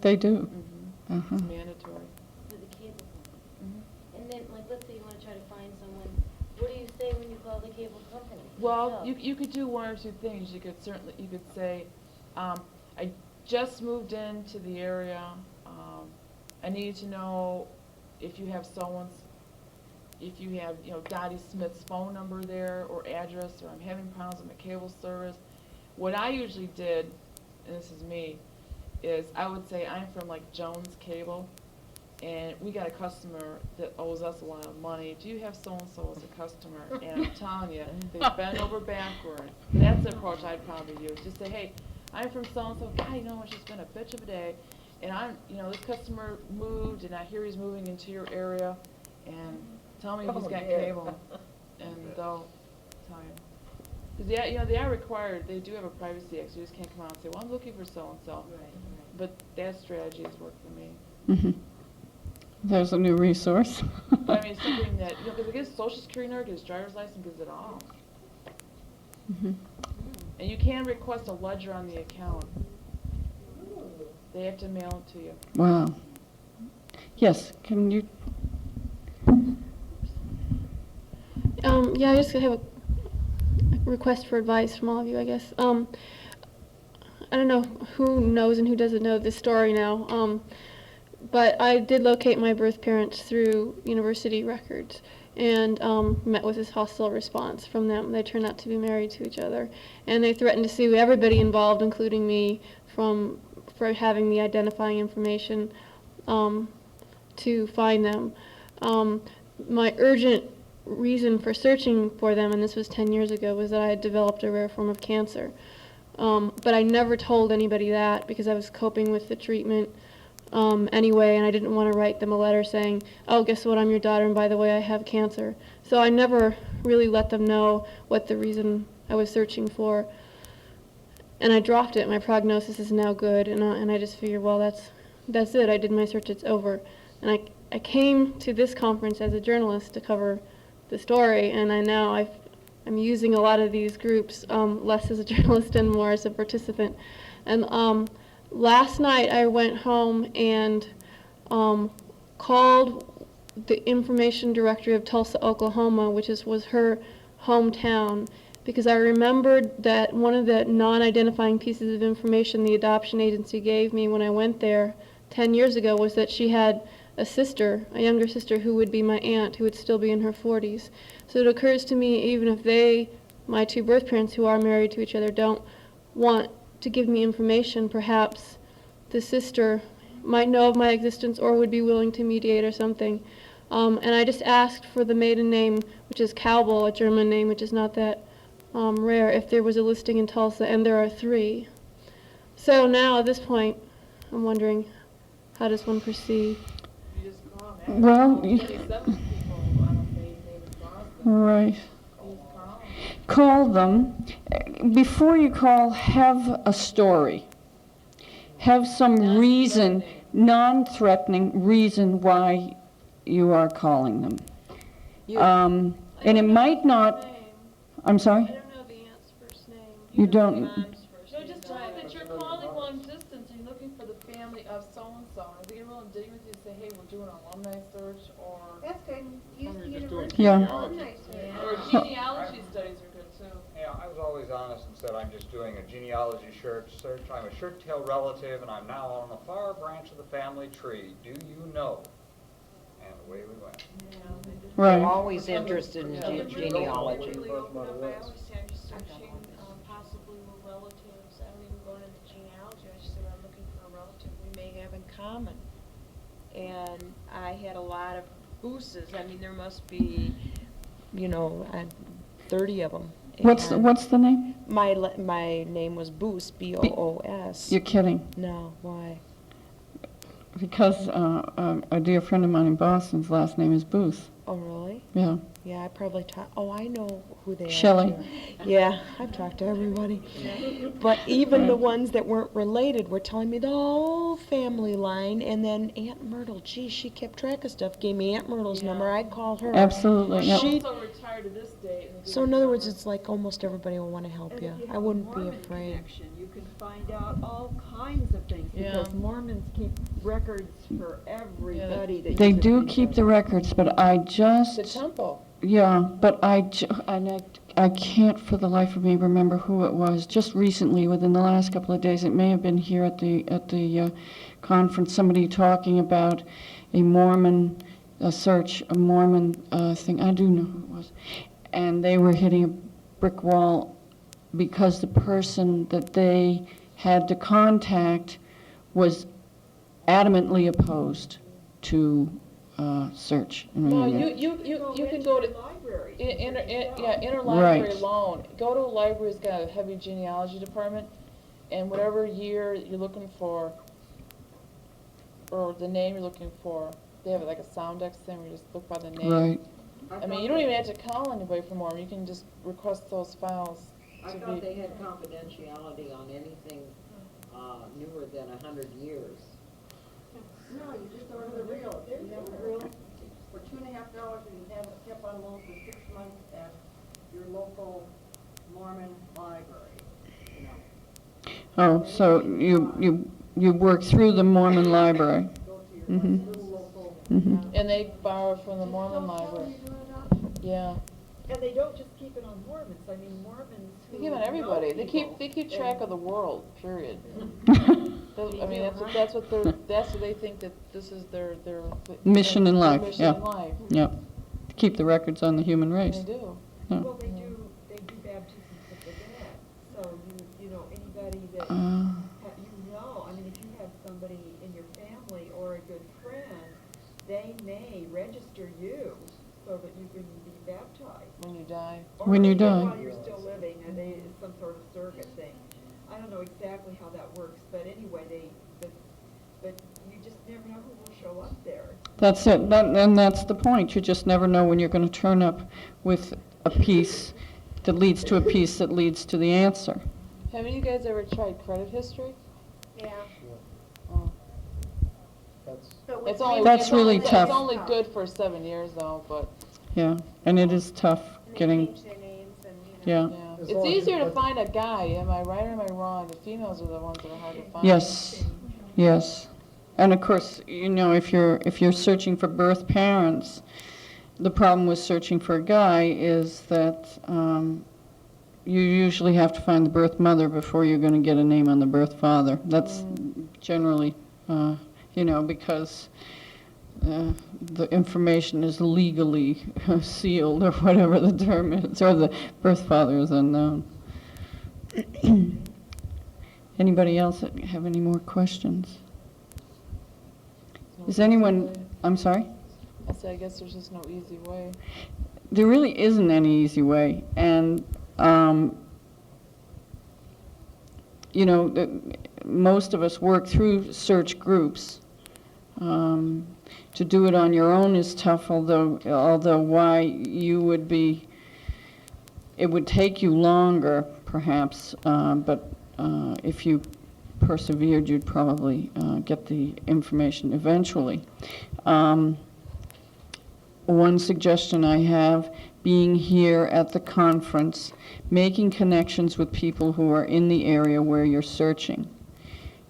They do. It's mandatory. For the cable company. Mhm. And then, let's say you want to try to find someone, what do you say when you call the cable company? Well, you could do one or two things. You could say, I just moved into the area. I need to know if you have Dottie Smith's phone number there or address, or I'm having problems with my cable service. What I usually did, and this is me, is I would say I'm from like Jones Cable, and we got a customer that owes us a lot of money. Do you have so-and-so as a customer? And I'm telling you, they bend over backward. That's the approach I'd probably use. Just say, hey, I'm from so-and-so. God, it's just been a bitch of a day. And this customer moved, and I hear he's moving into your area, and tell me if he's got cable. And they'll tell you. Because they are required, they do have a Privacy Act, so you just can't come out and say, well, I'm looking for so-and-so. Right. But that strategy has worked for me. Mhm. There's a new resource. But I mean, something that, because it gives Social Security number, gives driver's license, gives it all. Mhm. And you can request a ledger on the account. They have to mail it to you. Wow. Yes, can you? I just have a request for advice from all of you, I guess. I don't know who knows and who doesn't know this story now, but I did locate my birth parents through university records and met with this hostile response from them. They turned out to be married to each other, and they threatened to sue everybody involved, including me, for having the identifying information to find them. My urgent reason for searching for them, and this was 10 years ago, was that I had developed a rare form of cancer. But I never told anybody that because I was coping with the treatment anyway, and I didn't want to write them a letter saying, oh, guess what, I'm your daughter, and by the way, I have cancer. So I never really let them know what the reason I was searching for. And I dropped it. My prognosis is now good, and I just figured, well, that's it. I did my search, it's over. And I came to this conference as a journalist to cover the story, and I'm using a lot of these groups, less as a journalist and more as a participant. And last night I went home and called the information directory of Tulsa, Oklahoma, which was her hometown, because I remembered that one of the non-identifying pieces of information the adoption agency gave me when I went there 10 years ago was that she had a sister, a younger sister, who would be my aunt, who would still be in her 40s. So it occurs to me, even if my two birth parents who are married to each other, don't want to give me information, perhaps the sister might know of my existence or would be willing to mediate or something. And I just asked for the maiden name, which is Kaubel, a German name, which is not that rare, if there was a listing in Tulsa, and there are 3. So now, at this point, I'm wondering, how does one proceed? You just call them. Well, 27 people on a maiden name in Boston. right. Just call them. Call them. Before you call, have a story. Have some reason, non-threatening reason why you are calling them. And it might not, I'm sorry? I don't know the aunt's first name. You don't, No, just tell them that you're calling long distance and you're looking for the family of so-and-so. And if they get real indignant, you say, hey, we're doing an alumni search, or... That's good. Use the university Yeah. alumni search. Or genealogy studies are good, too. Yeah, I was always honest and said, I'm just doing a genealogy search. I'm a shirt-tail relative, and I'm now on the far branch of the family tree. Do you know? And away we went. right. I'm always interested in genealogy. Really open up, I always say I'm just searching, possibly with relatives. I don't even go into the genealogy, I just say I'm looking for a relative we may have in common. And I had a lot of Booses. I mean, there must be, 30 of them. What's the name? My name was Boos, B-O-O-S. You're kidding. No, why? Because a dear friend of mine in Boston's last name is Booth. Oh, really? Yeah. Yeah, I probably I know who they are. Shelley. Yeah, I've talked to everybody. But even the ones that weren't related were telling me the whole family line, and then Aunt Myrtle, gee, she kept track of stuff, gave me Aunt Myrtle's number, I'd call her. Absolutely. Yep. She's also retired to this date. So in other words, it's like almost everybody will want to help you. I wouldn't be afraid. You can find out all kinds of things, because Mormons keep records for everybody that They you do can keep think the of. records, but I just... The temple. Yeah, but I can't for the life of me remember who it was. Just recently, within the last couple of days, it may have been here at the conference, somebody talking about a Mormon search, a Mormon thing. I do know who it was. And they were hitting a brick wall because the person that they had to contact was adamantly opposed to search. No, you can go to interlibrary Right. loan. Go to a library that's got a heavy genealogy department, and whatever year you're looking for, or the name you're looking for, they have like a Soundex thing where you just look by the name. Right. I mean, you don't even have to call anybody for more. You can just request those files. I thought they had confidentiality on anything newer than 100 years. No, you just order the reel. You have a reel for $2.50, and you have it kept on loan for 6 months at your local Mormon library. Oh, so you work through the Mormon library. Mm-hmm. Mm-hmm. And they borrow from the Mormon library. Yeah. And they don't just keep it on Mormons. I mean, Mormons They keep on everybody. They keep track of the world, period. I mean, that's what they think that this is their Mission in life, mission yeah. in life. Yep. To keep the records on the human race. They do. Yeah. Well, they do baptisms with the dad, so you know, anybody that, I mean, if you have somebody in your family or a good friend, they may register you so that you can be baptized. When you die. When you die. While you're still living, and it's some sort of surrogate thing. I don't know exactly how that works, but anyway, but you just never know who will show up there. That's it, and that's the point. You just never know when you're going to turn up with a piece that leads to a piece that leads to the answer. Have any of you guys ever tried credit history? Yeah. Oh. That's really tough. It's only good for 7 years though, but. Yeah, and it is tough getting. Yeah. It's easier to find a guy, am I right or am I wrong? The females are the ones that are hard to find. Yes, yes. And of course, you know, if you're searching for birth parents, the problem with searching for a guy is that you usually have to find the birth mother before you're going to get a name on the birth father. That's generally, you know, because the information is legally sealed or whatever the term is, or the birth father is unknown. Anybody else have any more questions? Is anyone, I'm sorry? I guess there's just no easy way. There really isn't any easy way. And, you know, most of us work through search groups. To do it on your own is tough, although why you would be, it would take you longer, perhaps, but if you persevered, you'd probably get the information eventually. One suggestion I have, being here at the conference, making connections with people who are in the area where you're searching,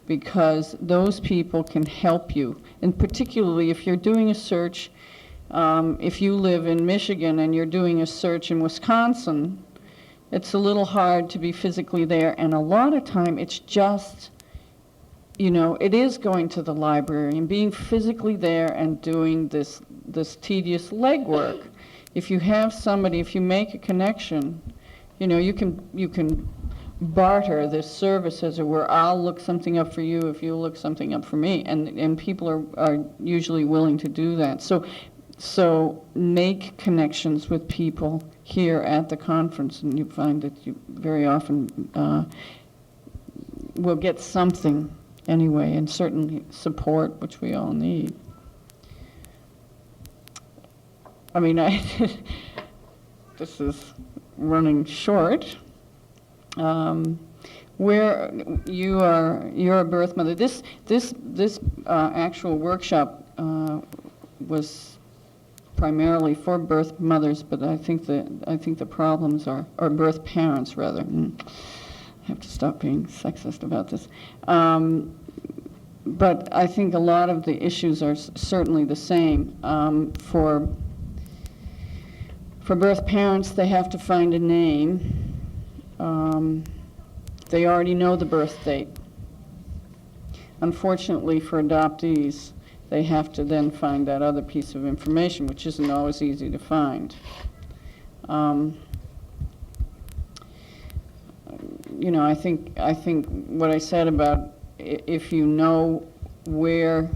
because those people can help you. And particularly if you're doing a search, if you live in Michigan and you're doing a search in Wisconsin, it's a little hard to be physically there, and a lot of time it's just, you know, it is going to the library and being physically there and doing this tedious legwork. If you have somebody, if you make a connection, you know, you can barter this service, as it were. I'll look something up for you if you look something up for me, and people are usually willing to do that. So make connections with people here at the conference, and you find that you very often will get something anyway, and certainly support, which we all need. I mean, this is running short. Where you're a birth mother. This actual workshop was primarily for birth mothers, but I think the problems are, or birth parents rather. I have to stop being sexist about this. But I think a lot of the issues are certainly the same. For birth parents, they have to find a name. They already know the birth date. Unfortunately for adoptees, they have to then find that other piece of information, which isn't always easy to find. You know, I think what I said about if you know where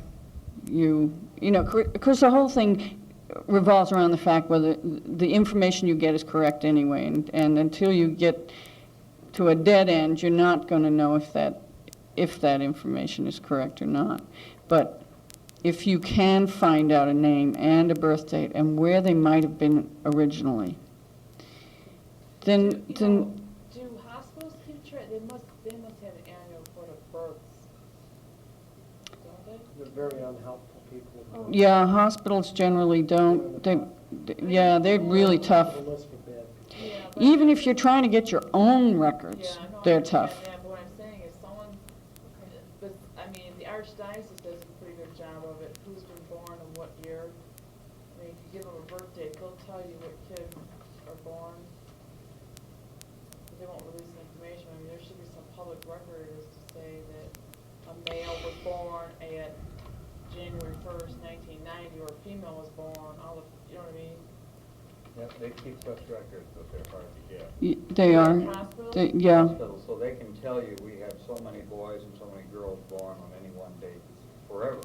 you know, of course the whole thing revolves around the fact whether the information you get is correct anyway, and until you get to a dead end, you're not going to know if that information is correct or not. But if you can find out a name and a birth date and where they might have been originally, then do hospitals keep track? They must have an annual report of births, don't they? They're very unhelpful people. yeah, hospitals generally don't. They're really tough. Even if you're trying to get your own records, they're tough. Yeah, but what I'm saying is but I mean, the Archdiocese does a pretty good job of it. Who's been born and what year? I mean, if you give them a birth date, they'll tell you what kids are born. they won't release the information. I mean, there should be some public record as to say that a male was born at January 1st, 1990, or a female was born, all of, you know what I mean? Yeah, they keep such records, but they're hard to get. They are, yeah. Hospitals, so they can tell you, we have so many boys and so many girls born on any one date forever.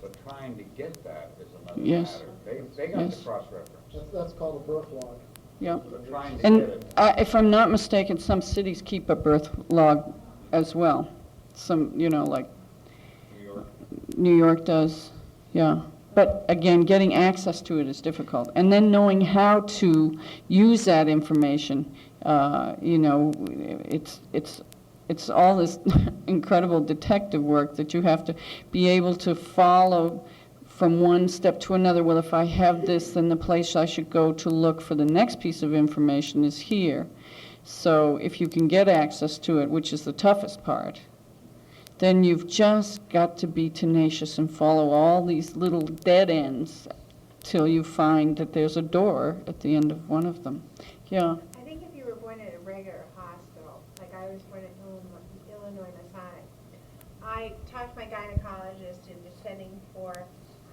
But trying to get that is another Yes. matter. They got Yes. the cross-reference. That's called a birth log. Yeah. But trying to And get it. if I'm not mistaken, some cities keep a birth log as well. Some, you know, like New York does, yeah. But again, getting access to it is difficult. And then knowing how to use that information, you know, it's all this incredible detective work that you have to be able to follow from one step to another. Well, if I have this, then the place I should go to look for the next piece of information is here. So if you can get access to it, which is the toughest part, then you've just got to be tenacious and follow all these little dead ends till you find that there's a door at the end of one of them. Yeah. I think if you were born at a regular hospital, like I was born at Illinois Masonic, I talked to my gynecologist into sending for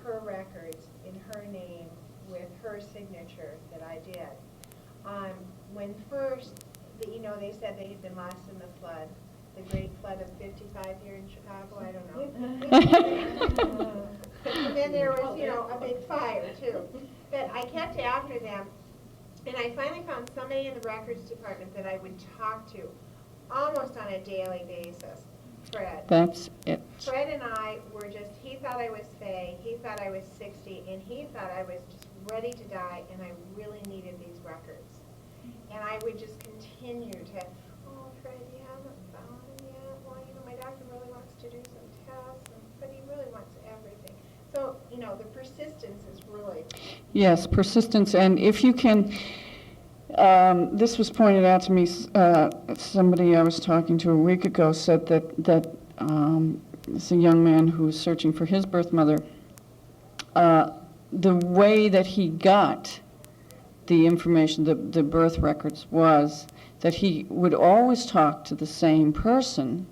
her records in her name with her signature that I did. When first, you know, they said they had been lost in the flood, the great flood of 55 here in Chicago, I don't know. And then there was, you know, a big fire too. But I kept after them, and I finally found somebody in the records department that I would talk to almost on a daily basis. Fred. That's it. Fred and I were just, he thought I was Faye, he thought I was 60, and he thought I was just ready to die, and I really needed these records. And I would just continue to, oh, Fred, you haven't found him yet? Well, you know, my doctor really wants to do some tests, but he really wants everything. So, you know, the persistence is really... Yes, persistence, and if you can, this was pointed out to me, somebody I was talking to a week ago said that it's a young man who was searching for his birth mother. The way that he got the information, the birth records, was that he would always talk to the same person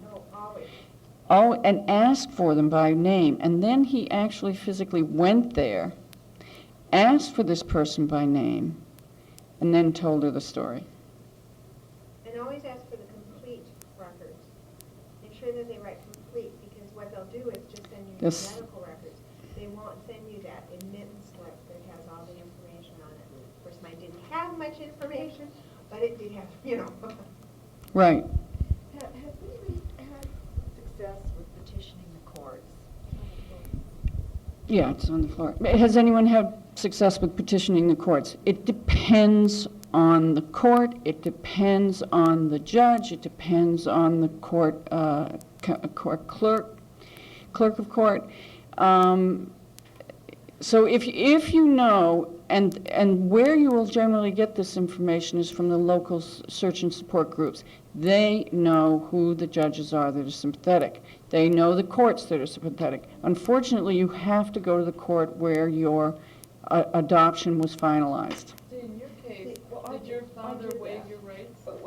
and ask for them by name. And then he actually physically went there, asked for this person by name, and then told her the story. And always ask for the complete records. Make sure that they write complete, because what they'll do is just send you Yes. the medical records. They won't send you that admittance slip that has all the information on it. Of course, mine didn't have much information, but it did have, you know. Right. Have we had success with petitioning the courts? Yeah, it's on the floor. Has anyone had success with petitioning the courts? It depends on the court, it depends on the judge, it depends on the court, court clerk of court. So if you know, and where you will generally get this information is from the local search and support groups. They know who the judges are that are sympathetic. They know the courts that are sympathetic. Unfortunately, you have to go to the court where your adoption was finalized. See, in your case, did your father waive your rights? Well,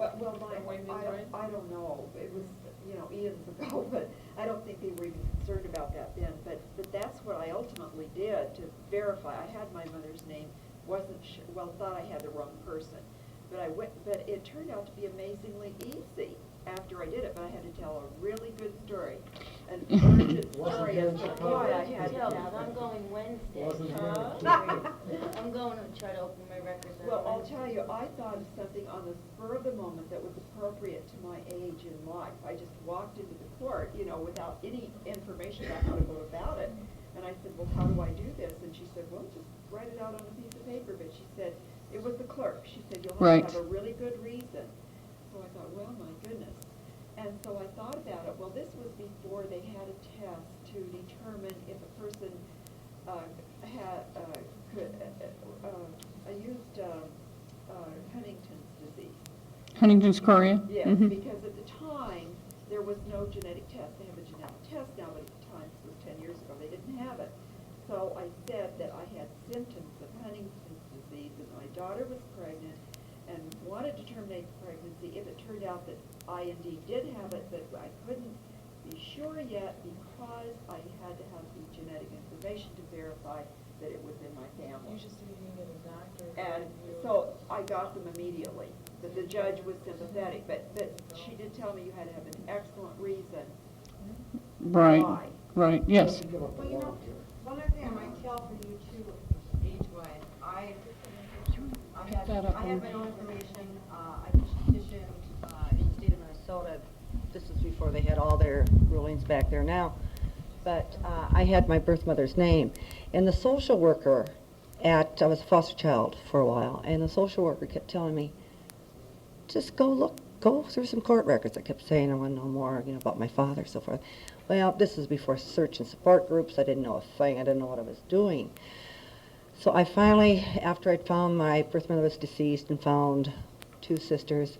waive his rights? I don't know. It was, you know, eons ago, but I don't think they were even concerned about that then. But that's what I ultimately did to verify. I had my mother's name, wasn't sure, well, thought I had the wrong person. But it turned out to be amazingly easy after I did it, but I had to tell a really good story. An urgent story as to why I had to. I'm going Wednesday. I'm going to try to open my records on Well, I'll Wednesday. tell you, I thought of something on the spur of the moment that was appropriate to my age in life. I just walked into the court, you know, without any information about how to go about it. And I said, well, how do I do this? And she said, well, just write it out on a piece of paper. But she said, it was the clerk. She said, you'll have to have a really good reason. So I thought, well, my goodness. And so I thought about it. Well, this was before they had a test to determine if a person used Huntington's disease. Huntington's chorea? Yes, Mhm. because at the time, there was no genetic test. They have a genetic test now, but at the time, this was 10 years ago, they didn't have it. So I said that I had symptoms of Huntington's disease, and my daughter was pregnant, and wanted to terminate the pregnancy if it turned out that I indeed did have it, but I couldn't be sure yet because I had to have the genetic information to verify that it was in my family. You should see if you can get a doctor. And so I got them immediately. The judge was sympathetic, but she did tell me you had to have an excellent reason Right, why. right, yes. Well, you know, one other thing I might tell for you too, age-wise, I Pick that up have on- my own information, I petitioned, in the state of Minnesota. This is before they had all their rulings back there now. But I had my birth mother's name. And the social worker I was a foster child for a while, and the social worker kept telling me, just go through some court records. I kept saying I want to know more, about my father, so forth. Well, this was before search and support groups. I didn't know a thing. I didn't know what I was doing. So I finally, after I'd found my birth mother was deceased and found 2 sisters,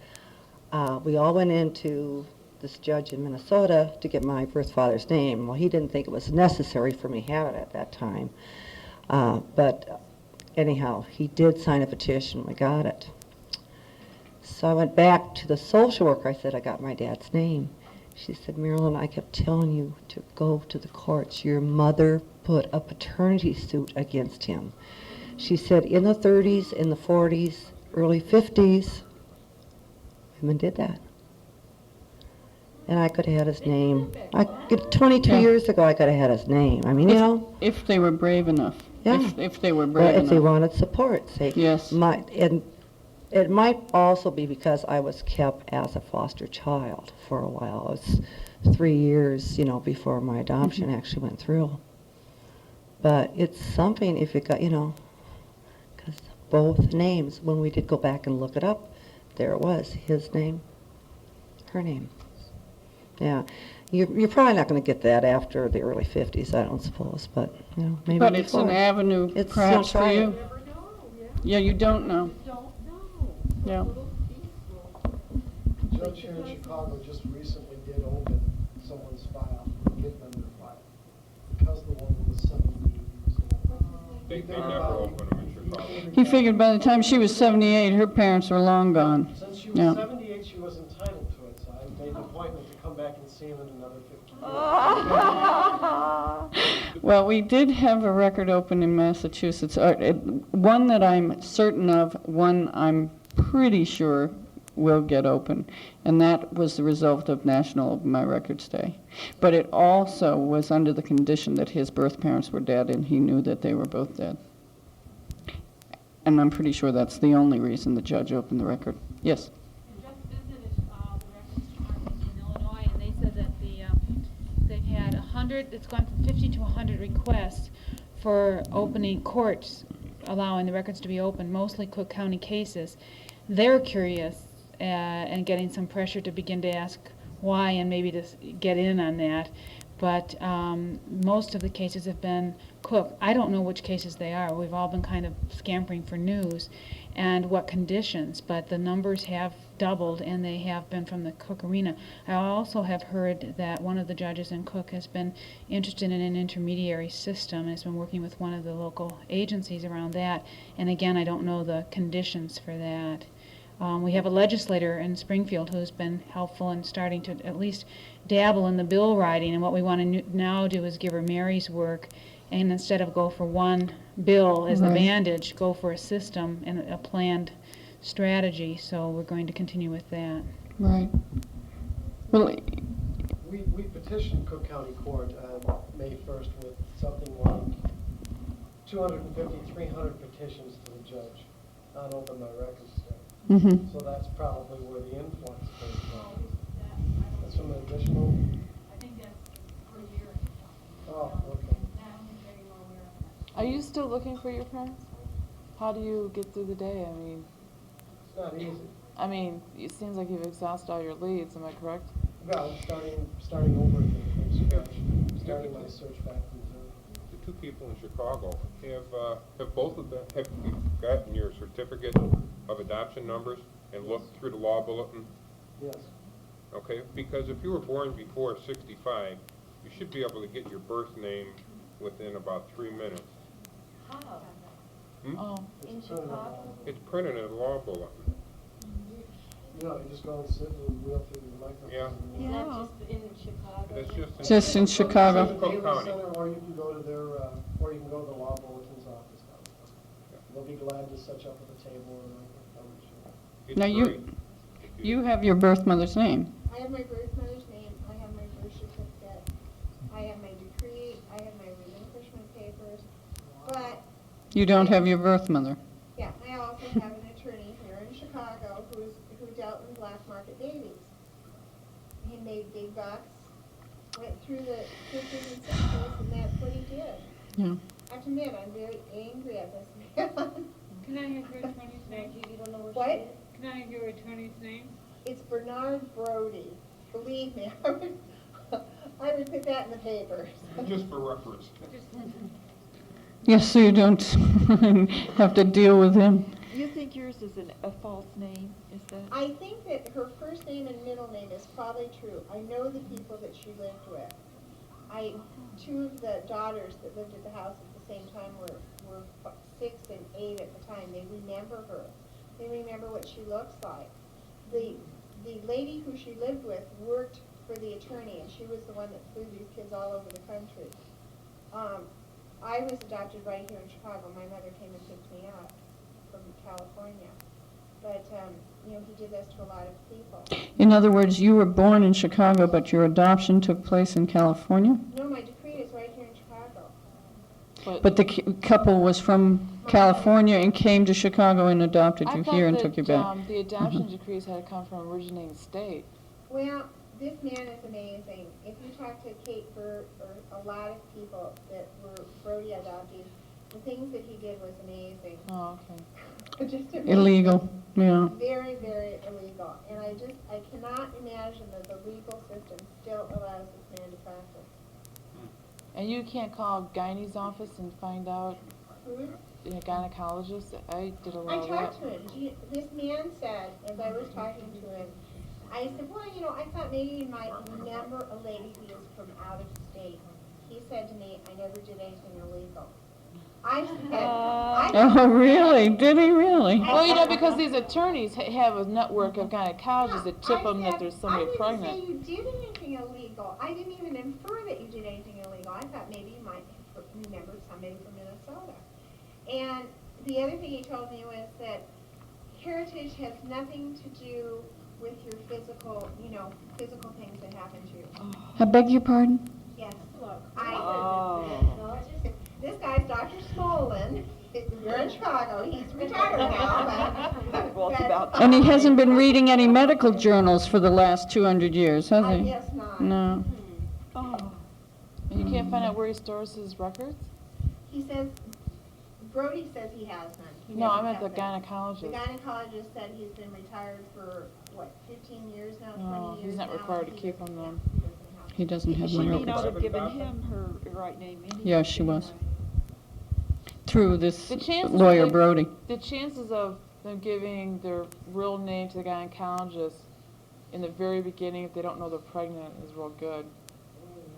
we all went into this judge in Minnesota to get my birth father's name. Well, he didn't think it was necessary for me to have it at that time. But anyhow, he did sign a petition. We got it. So I went back to the social worker. I said, I got my dad's name. She said, Marilyn, I kept telling you to go to the courts. Your mother put a paternity suit against him. She said in the 30s, in the 40s, early 50s, women did that. And I could have had his name. 22 Yeah. years ago, I could have had his name. I mean, If they were brave enough. Yeah. If they were Well, brave if they enough. wanted support, say. Yes. And it might also be because I was kept as a foster child for a while. It was 3 years, before my adoption actually went through. But it's something if you got, because both names, when we did go back and look it up, there it was, his name, her name. Yeah. You're probably not going to get that after the early 50s, I don't suppose, but, maybe But it's an before. avenue It's, perhaps for try it. you. Yeah, you don't know. Yeah. The judge here in Chicago just recently did open someone's file, give them their file, because the woman was 78 years old. They never open them in Chicago. He figured by the time she was 78, her parents were long gone. Since she was Yeah. 78, she was entitled to it, so I made an appointment to come back and see him in another 50 years. Well, we did have a record open in Massachusetts, one that I'm certain of, one I'm pretty sure will get open, and that was the result of National Open My Records Day. But it also was under the condition that his birth parents were dead, and he knew that they were both dead. And I'm pretty sure that's the only reason the judge opened the record. Yes? I just visited the records department in Illinois, and they said that they've had 100, it's gone from 50 to 100 requests for opening courts, allowing the records to be open, mostly Cook County cases. They're curious and getting some pressure to begin to ask why and maybe to get in on that. But most of the cases have been Cook. I don't know which cases they are. We've all been kind of scampering for news and what conditions, but the numbers have doubled, and they have been from the Cook arena. I also have heard that one of the judges in Cook has been interested in an intermediary system and has been working with one of the local agencies around that. And again, I don't know the conditions for that. We have a legislator in Springfield who's been helpful in starting to at least dabble in the bill writing, and what we want to now do is give her Mary's work, and instead of go for one bill as the Right. bandage, go for a system and a planned strategy. So we're going to continue with that. Right. Well, We petitioned Cook County Court May 1st with something like 250, 300 petitions to the judge on Open My Records Day. Mhm. So that's probably where the influx came from. That's from the additional? I think that's per year. Oh, okay. Are you still looking for your friends? How do you get through the day? It's not easy. It seems like you've exhausted all your leads, am I correct? Well, starting over again from scratch, starting my search back from zero. The 2 people in Chicago, have both of them, have you gotten your certificate of adoption numbers and looked through the law bulletin? Yes. Okay, because if you were born before 65, you should be able to get your birth name within about 3 minutes. How? Hmm? Oh. In Chicago? It's printed in the law bulletin. No, you just go and sit and wheel through the microphones. Yeah. Is that just in Chicago? That's just Just in Chicago. It's Cook Daily County. Center, or you can go to their, or you can go to the law bulletin's office downtown. They'll be glad to set you up with a table and microphone. It's Now, free. you have your birth mother's name. I have my birth mother's name, I have my birth certificate, I have my decree, I have my relinquishment papers, but, You don't have your birth mother. yeah, I also have an attorney here in Chicago who dealt in black market babies. He made big bucks, went through the 50s and 60s, and that's what he did. Yeah. I have to admit, I'm very angry at this man. Can I have your attorney's name? You don't know what What? she is? Can I have your attorney's name? It's Bernard Brody. Believe me, I would put that in the papers. Just for reference. Yes, so you don't have to deal with him. You think yours is a false name, is that? I think that her first name and middle name is probably true. I know the people that she lived with. Two of the daughters that lived at the house at the same time were 6 and 8 at the time. They remember her. They remember what she looks like. The lady who she lived with worked for the attorney, and she was the one that flew these kids all over the country. I was adopted right here in Chicago. My mother came and picked me up from California. But, he did this to a lot of people. In other words, you were born in Chicago, but your adoption took place in California? No, my decree is right here in Chicago. But the couple was from California and came to Chicago and adopted you here and took you back. The adoption decrees had to come from originating state. Well, this man is amazing. If you talk to Kate Burt or a lot of people that were Brody adoptees, the things that he did was amazing. Oh, okay. Just amazing. Illegal, yeah. Very, very illegal. And I cannot imagine that the legal system still allows this man to practice. And you can't call Guyne's office and find out, a gynecologist? I did a lot I of that. talked to him. This man said, as I was talking to him, I said, well, I thought maybe you might remember a lady who was from out of state. He said to me, I never did anything illegal. I said, Oh, really? Did he really? Well, because these attorneys have a network of gynecologists that tip them that there's somebody pregnant. I didn't say you did anything illegal. I didn't even infer that you did anything illegal. I thought maybe you might remember somebody from Minnesota. And the other thing he told me was that heritage has nothing to do with your physical things that happen to you. I beg your pardon? Yes. This guy's Dr. Smolin. You're in Chicago. He's retired now. And he hasn't been reading any medical journals for the last 200 years, has I he? guess not. No. And you can't find out where he stores his records? He says, Brody says he has none. He No, never I meant the kept them. gynecologist. The gynecologist said he's been retired for, 15 years now, 20 No, years he's not now. required to keep them then. He doesn't have She my may records. not have given him her right name anyway. Yeah, she was. Through this The chances lawyer of Brody. The chances of them giving their real name to the gynecologist in the very beginning, if they don't know they're pregnant, is real good.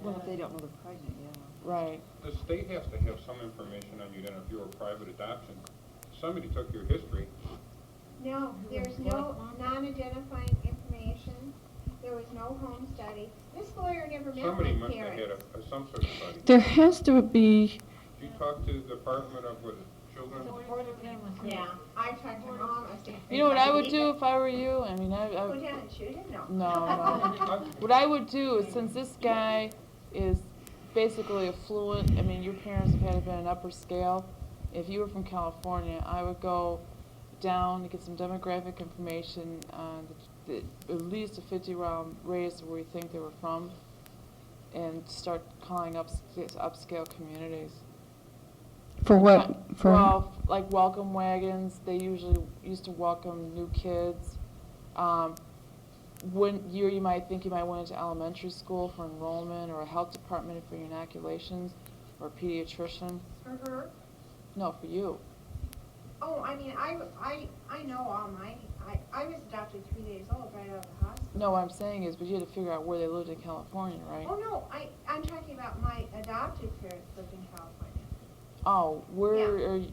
Well, if they don't know they're pregnant, yeah. Right. The state has to have some information on you then if you're a private adoption. Somebody took your history. No, there's no non-identifying information. There was no home study. This lawyer never met Somebody my must have had parents. some sort of study. There has to be, Did you talk to the Department of Children? Yeah, I talked to Mom. I said, You know what I would do if I were you? I mean, I Go down and shoot him? No. No. What I would do is, since this guy is basically affluent, I mean, your parents have had to be an upper scale. If you were from California, I would go down to get some demographic information on at least a 50-mile radius of where you think they were from, and start calling upscale communities. for what? For Well, like welcome wagons, they usually used to welcome new kids. One year you might think you might went into elementary school for enrollment, or a health department for your inoculations, or a pediatrician. For her? No, for you. Oh, I mean, I know all my, I was adopted 3 days old right out of the hospital. No, what I'm saying is, but you had to figure out where they lived in California, right? Oh, no, I'm talking about my adopted parents lived in California. Oh, where Yeah. are you,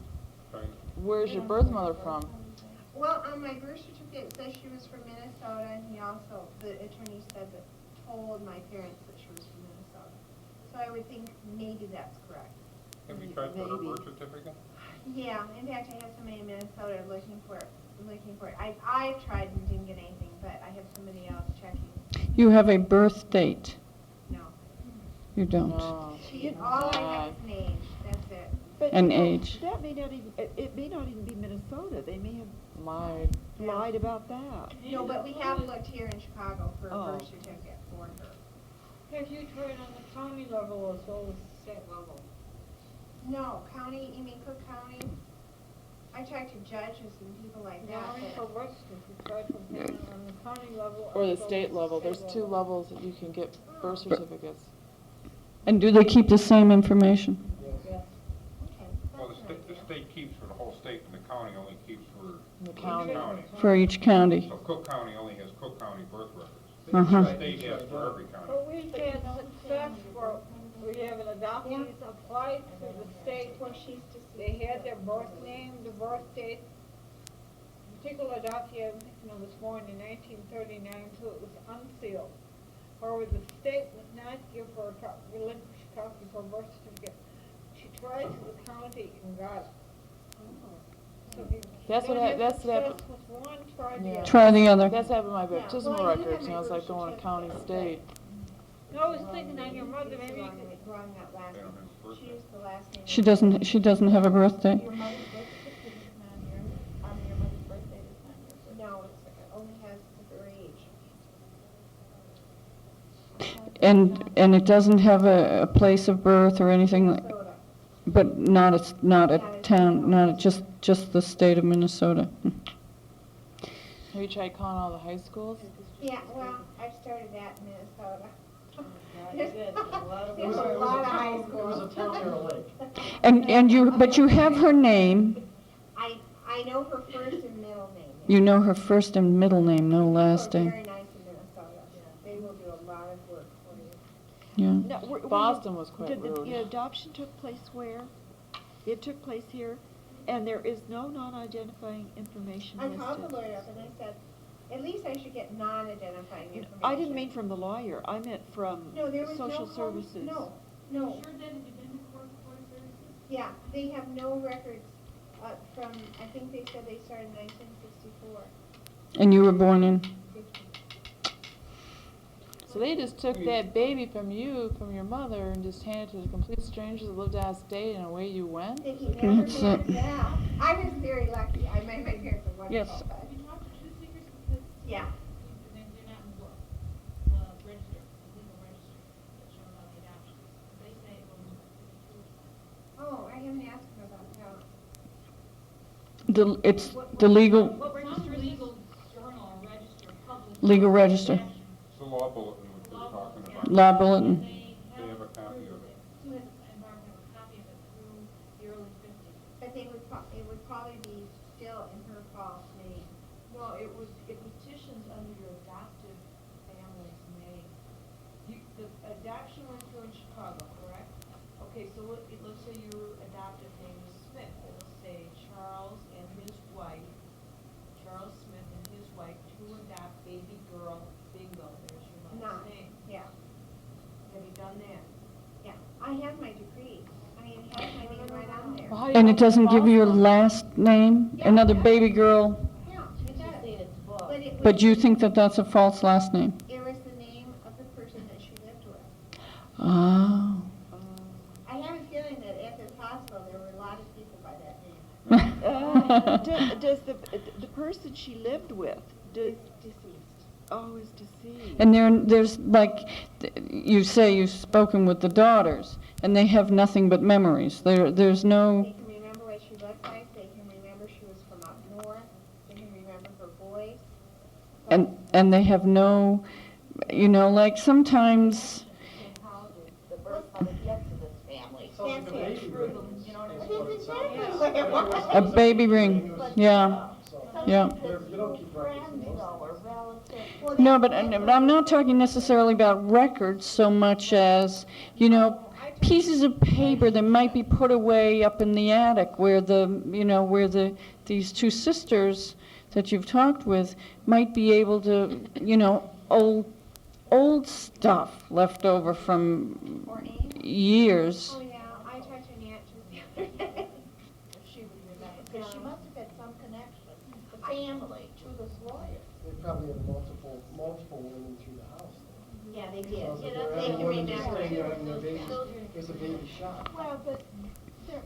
where's your birth mother from? Well, on my birth certificate, it says she was from Minnesota, and he also, the attorney said that, told my parents that she was from Minnesota. So I would think maybe that's correct. Have you tried for her birth certificate? Yeah, in fact, I have somebody in Minnesota looking for it. I've tried and didn't get anything, but I have somebody else checking. You have a birth date? No. You don't? No. All I have is name, that's it. But, And you know, age. That may not even, it may not even be Minnesota. They may have Lied about that. No, but we have looked here in Chicago for a Oh. birth certificate for her. Have you tried on the county level as well as state level? No, county, you mean Cook County? I talked to judges and people like No, that. I mean for Weston, if you tried on the county level. Or the as well state as level, state there's two levels that you can get birth certificates. And do they keep the same information? Yes. Well, the state keeps for the whole state, and the county only keeps for The each county. county. For each county? So Cook County only has Cook County birth records. Uh-huh. The state has for every county. But we've had success for, we have an adoptees applied to the state where they had their birth name, the birth date. Particular adoptee I'm thinking of was born in 1939, so it was unsealed. However, the state would not give her a relinquished copy of her birth certificate. She tried to the county and got it. So if you That's what don't have that's what success with one, try the other. Try the other. That's happened with my Yeah. baptismal Well, you have records, my and I was birth like going county, certificate. state. No, I was thinking on your mother, maybe you Wrong, could. wrong that last They don't name. have birth She used the last name. She doesn't have a birth date? Your mother's birth certificate is not on your mother's birthday is not your birthday. No, it only has her age. And it doesn't have a place of birth or anything, Minnesota. but not a town, just the state of Minnesota. Have you tried calling all the high schools? Yeah, well, I've started that in Minnesota. you did. There's a lot of There's a work. lot of high It was a schools. town or a lake. But you have her name, I know her first and middle name. you know her first and middle name, no last People are name. very nice in Minnesota. They will do a lot of work for you. Yeah. Now, Boston was quite did rude. the adoption took place where? It took place here, and there is no non-identifying information I listed. called the lawyer up and I said, at least I should get non-identifying information. I didn't mean from the lawyer, I meant from No, there was social no services. No. Sure then, have you been to court for services? Yeah, they have no records from, I think they said they started in 1964. And you were born in? So they just took that baby from you, from your mother, and just handed it to complete strangers that lived out of state, and away you went? Thinking never That's more it. than that. I was very lucky. My parents were wonderful. Yes. But Have you talked to truth seekers because yeah. they're not in the book, register, the legal register that shows all the adoptions. They say it goes to Oh, I haven't asked them about that. It's the legal, What register? Some legal journal or register publishes. Legal register. It's the law bulletin which they're talking about. Law bulletin. They have a copy of it. And Barbara have a copy of it through the early 50s. But it would probably be still in her false name. Well, it petitions under your adoptive family's name. The adoption went through in Chicago, correct? Okay, so let's say your adoptive name is Smith. It'll say Charles and his wife, Charles Smith and his wife, to adopt baby girl, bingo, there's your mother's Not, name. yeah, Have you done that? yeah. I have my degree. I have my name right on there. Well, how do you and know it doesn't give you your Boston? last name? Another baby girl? Yeah, it does. But it But was, you think that that's a false last name? it was the name of the person that she lived with. Oh. I have a feeling that at this hospital, there were a lot of people by that name. Does the person she lived with, Deceased. is deceased? And there's like, you say you've spoken with the daughters, and they have nothing but memories. There's no, They can remember what she looked like, they can remember she was from up north, they can remember her voice. and they have no, like sometimes, The birth mother gets to this family. Sounds like a baby ring. You know what I That's mean? what it sounds Exactly like. what it was. a baby ring, yeah. Yeah. You don't keep records of those things. No, but I'm not talking necessarily about records so much as, pieces of paper that might be put away up in the attic where these two sisters, that you've talked with might be able to, you know, old stuff left over from years. Oh, yeah, I talked to an aunt just the other day. She would remember, because she must have had some connection, the family, to this lawyer. They probably had multiple women through the house. Yeah, they did. Sounds like Yeah, they're they having can women just remember. staying there having their babies. There's a baby shop. Well, but there,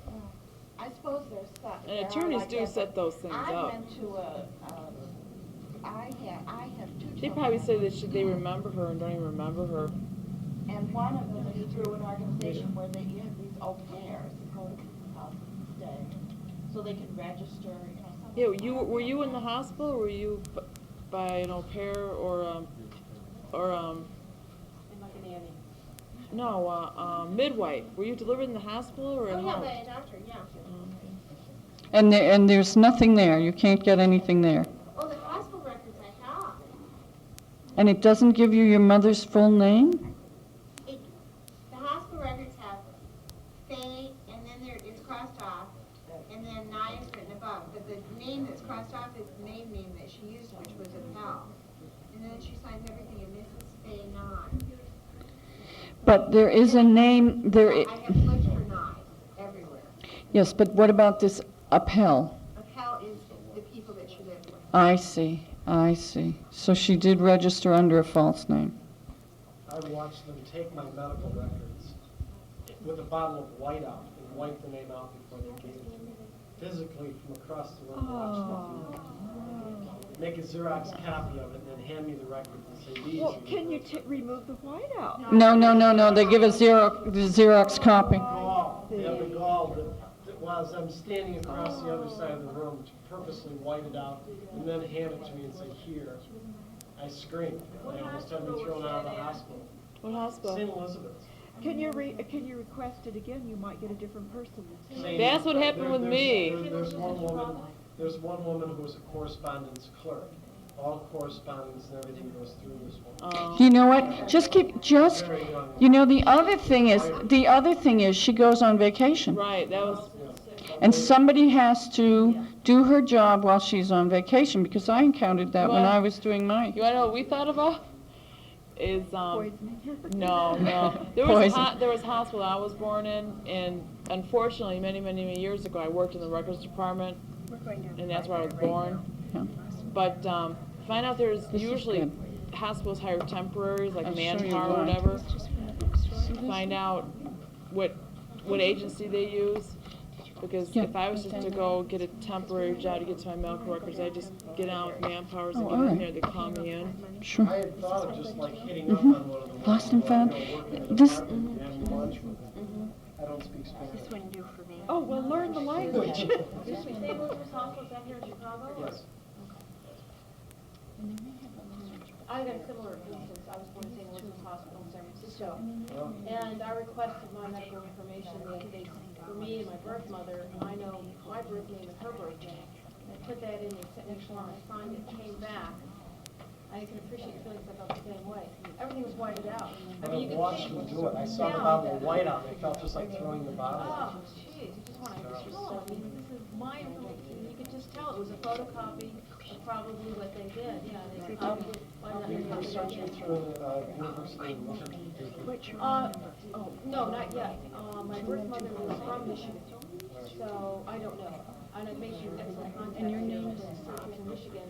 I suppose there's some. And there are attorneys like do that, set but through things I up. went to I have two They children. probably say that should they remember her and don't even remember her. And one of them is through an organization where they have these au pairs who stay, so they can register, you know, something. Yeah, were you in the hospital, or were you by an au pair, or And like a nanny. no, midwife? Were you delivered in the hospital or Oh, in yeah, home? the doctor, yeah. And there's nothing there, you can't get anything there. Oh, the hospital records I have. And it doesn't give you your mother's full name? The hospital records have Faye, and then it's crossed off, and then Nye is written above. But the name that's crossed off is the maiden name that she used, which was Appel. And then she signs everything in Mrs. Faye Nye. But there is a name, I have looked for Nye everywhere. yes, but what about this Appel? Appel is the people that she lived with. I see. So she did register under a false name. I watched them take my medical records with a bottle of white out and wipe the name out before they gave it to me. Physically from across the room, watch them do that. Make a Xerox copy of it and then hand me the records and say, these Well, are the can you records." remove the whiteout? No, they give a Xerox copy. They have the gall that while I'm standing across the other side of the room to purposely white it out and then hand it to me and say, here. I screamed. They almost had me thrown out of the hospital. What hospital? St. Elizabeth's. Can you request it again? You might get a different person. That's what happened with me. There's one woman who was a correspondence clerk. All correspondence and everything goes through this one. You know what? You know, the other thing is she goes on vacation. Right, that was. And somebody has to do her job while she's on vacation, because I encountered that when Well, I was doing mine. You wanna know what we thought about? Is no. There Poison. was a hospital I was born in, and unfortunately, many years ago, I worked in the records department, and that's where I was born. Yeah. But find out there's This is usually good. hospitals hire temporaries, like I'll show you Manpower or why. whatever. Find out what agency they use. Because Yeah. if I was just to go get a temporary job to get to my medical records, I'd just get out with Manpowers and Oh, get all in right. there, they call me in. Sure. I had thought of just like hitting up on one of the Lost and ones who, found. working in the This- department and having lunch with them. I don't speak Spanish. This wouldn't do for me. Oh, well, learn the language. St. Elizabeth's Hospital, is that here in Chicago? or- Yes. I got a similar instance. I was born in St. Elizabeth's Hospital in San Francisco. Well, And I requested my medical information that they, for me and my birth mother, I know my birth name and her birth name. I put that in, they sent me a form, I signed it, came back. I can appreciate your feelings, I felt the same way. Everything was whited out. I mean, you I could watched see them do it. I saw the now bottle of that- white out. It felt just like throwing the bottle. Oh, jeez, you just want to kill. I mean, this is my information. You could just tell it was a photocopy of probably what they did. Yeah, they probably. You were searching through University of Michigan. No, not yet. My birth mother was from Michigan, so I don't know. And it makes you excellent contact. And your name is searchers in Michigan,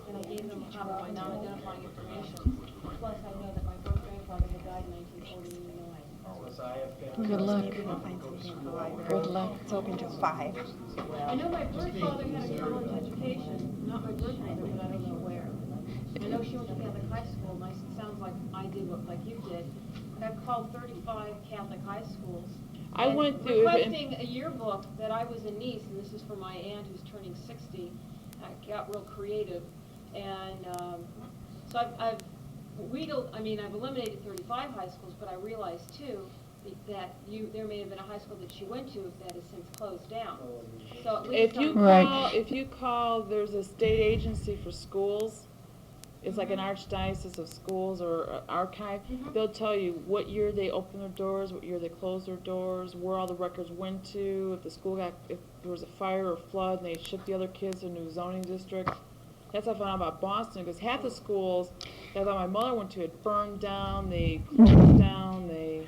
and I gave them a copy of my non-identifying information. Plus, I know that my birth grandfather had died in 1949. So I have family Good luck. members that go to school. Good luck. It's open till 5. I know my birth father had a college education, not my birth mother, but I don't know where. I know she went to Catholic high school, and it sounds like I did what, like you did. But I've called 35 Catholic high schools. I and went through- requesting a yearbook that I was a niece, and this is for my aunt who's turning 60. I got real creative, and so I've eliminated 35 high schools, but I realized too that there may have been a high school that she went to that has since closed down. So at least If you call, there's a state agency for schools. It's like an archdiocese of schools or archive. They'll tell you what year they opened their doors, what year they closed their doors, where all the records went to, if there was a fire or flood and they shipped the other kids to a new zoning district. That's how I found out about Boston, because half the schools that I thought my mother went to had burned down, they closed down, they...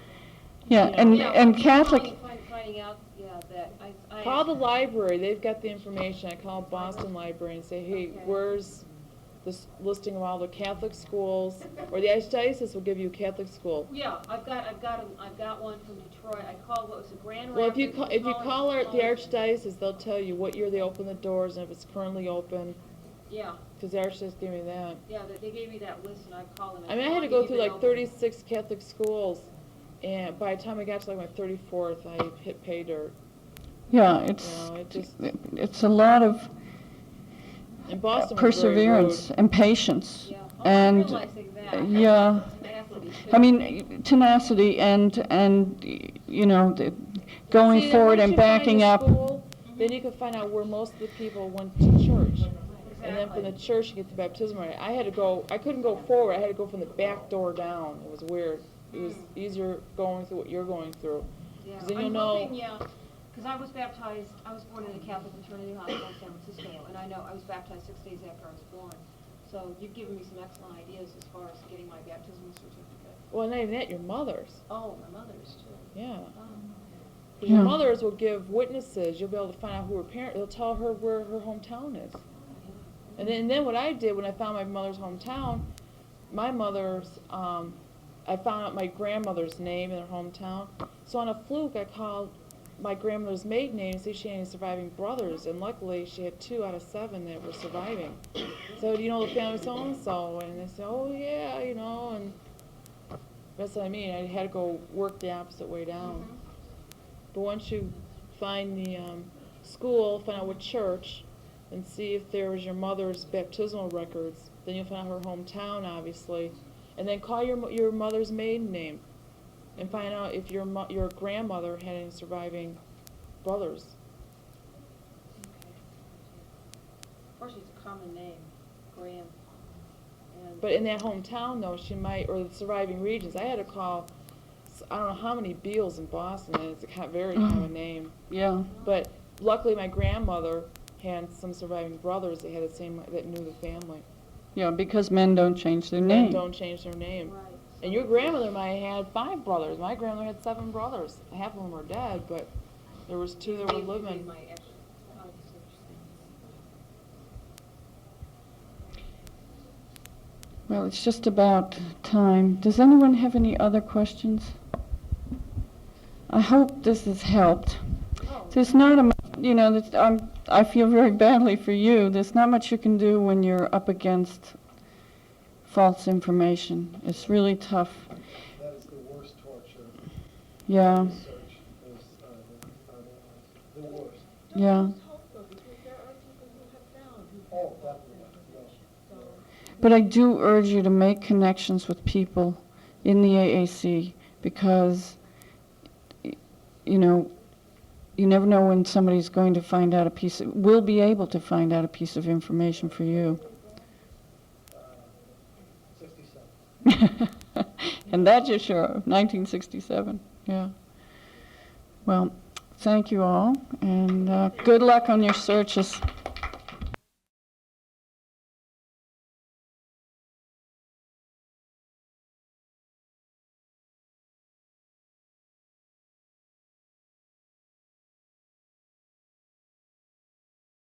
Yeah, you know. and Catholic, Finding out, yeah, that I. Call the library, they've got the information. I call Boston Library and say, hey, where's this listing of all the Catholic schools? Or the Archdiocese will give you a Catholic school. Yeah, I've got one from Detroit. I called, what was it, Grand Well, Rapids? if you call the Archdiocese, they'll tell you what year they open the doors and if it's currently open. Yeah, Because the Archdiocese gave me that. yeah, they gave me that list and I called them. I mean, I had to go through like 36 Catholic schools, and by the time I got to like my 34th, I hit pay dirt. yeah, You know, it just, it's a lot of and Boston was very perseverance rude. and patience. Yeah, And, I'm realizing that. yeah, Tenacity, too. I mean, tenacity and you know, going See, forward once and you find backing a up. school, then you can find out where most of the people went to church. And then from the church, you get the baptism rite. I couldn't go forward, I had to go from the back door down. It was weird. It was easier going through what you're going through. Yeah, 'Cause then I'm you'll know. hoping, yeah, because I was baptized, I was born in a Catholic maternity hospital in San Francisco, and I know I was baptized 6 days after I was born. So you've given me some excellent ideas as far as getting my baptismal certificate. Well, not even that, your mother's. Oh, my mother's too. Yeah. Oh. 'Cause your mothers will give witnesses. You'll be able to find out who her parent. They'll tell her where her hometown is. And then what I did when I found my mother's hometown, my mother's, I found out my grandmother's name in her hometown. So on a fluke, I called my grandmother's maiden name to see if she had any surviving brothers, and luckily she had 2 out of 7 that were surviving. So, do you know the family so-and-so? And they said, oh yeah, you know, and that's what I mean. I had to go work the opposite way down. But once you find the school, find out what church, and see if there was your mother's baptismal records, then you'll find out her hometown, obviously. And then call your mother's maiden name and find out if your grandmother had any surviving brothers. Unfortunately, it's a common name, Graham. And But in that hometown, though, she might, or the surviving regions, I had to call, I don't know how many Beals in Boston, and it's a very common name. Yeah. But luckily, my grandmother had some surviving brothers that had the same, that knew the family. Yeah, because men don't change their Men name. don't change their name. And your grandmother might have had 5 brothers. My grandmother had 7 brothers. Half of them were dead, but there was 2 that were living. Well, it's just about time. Does anyone have any other questions? I hope this has helped. There's not a, you know, I feel very badly for you. There's not much you can do when you're up against false information. It's really tough. That is the worst torture. Yeah. Research is the worst. Yeah. Oh, definitely, no. But I do urge you to make connections with people in the AAC because, you know, you never know when somebody's going to find out will be able to find out a piece of information for you. 67. And that you're sure of, 1967, yeah. Well, thank you all, and good luck on your searches.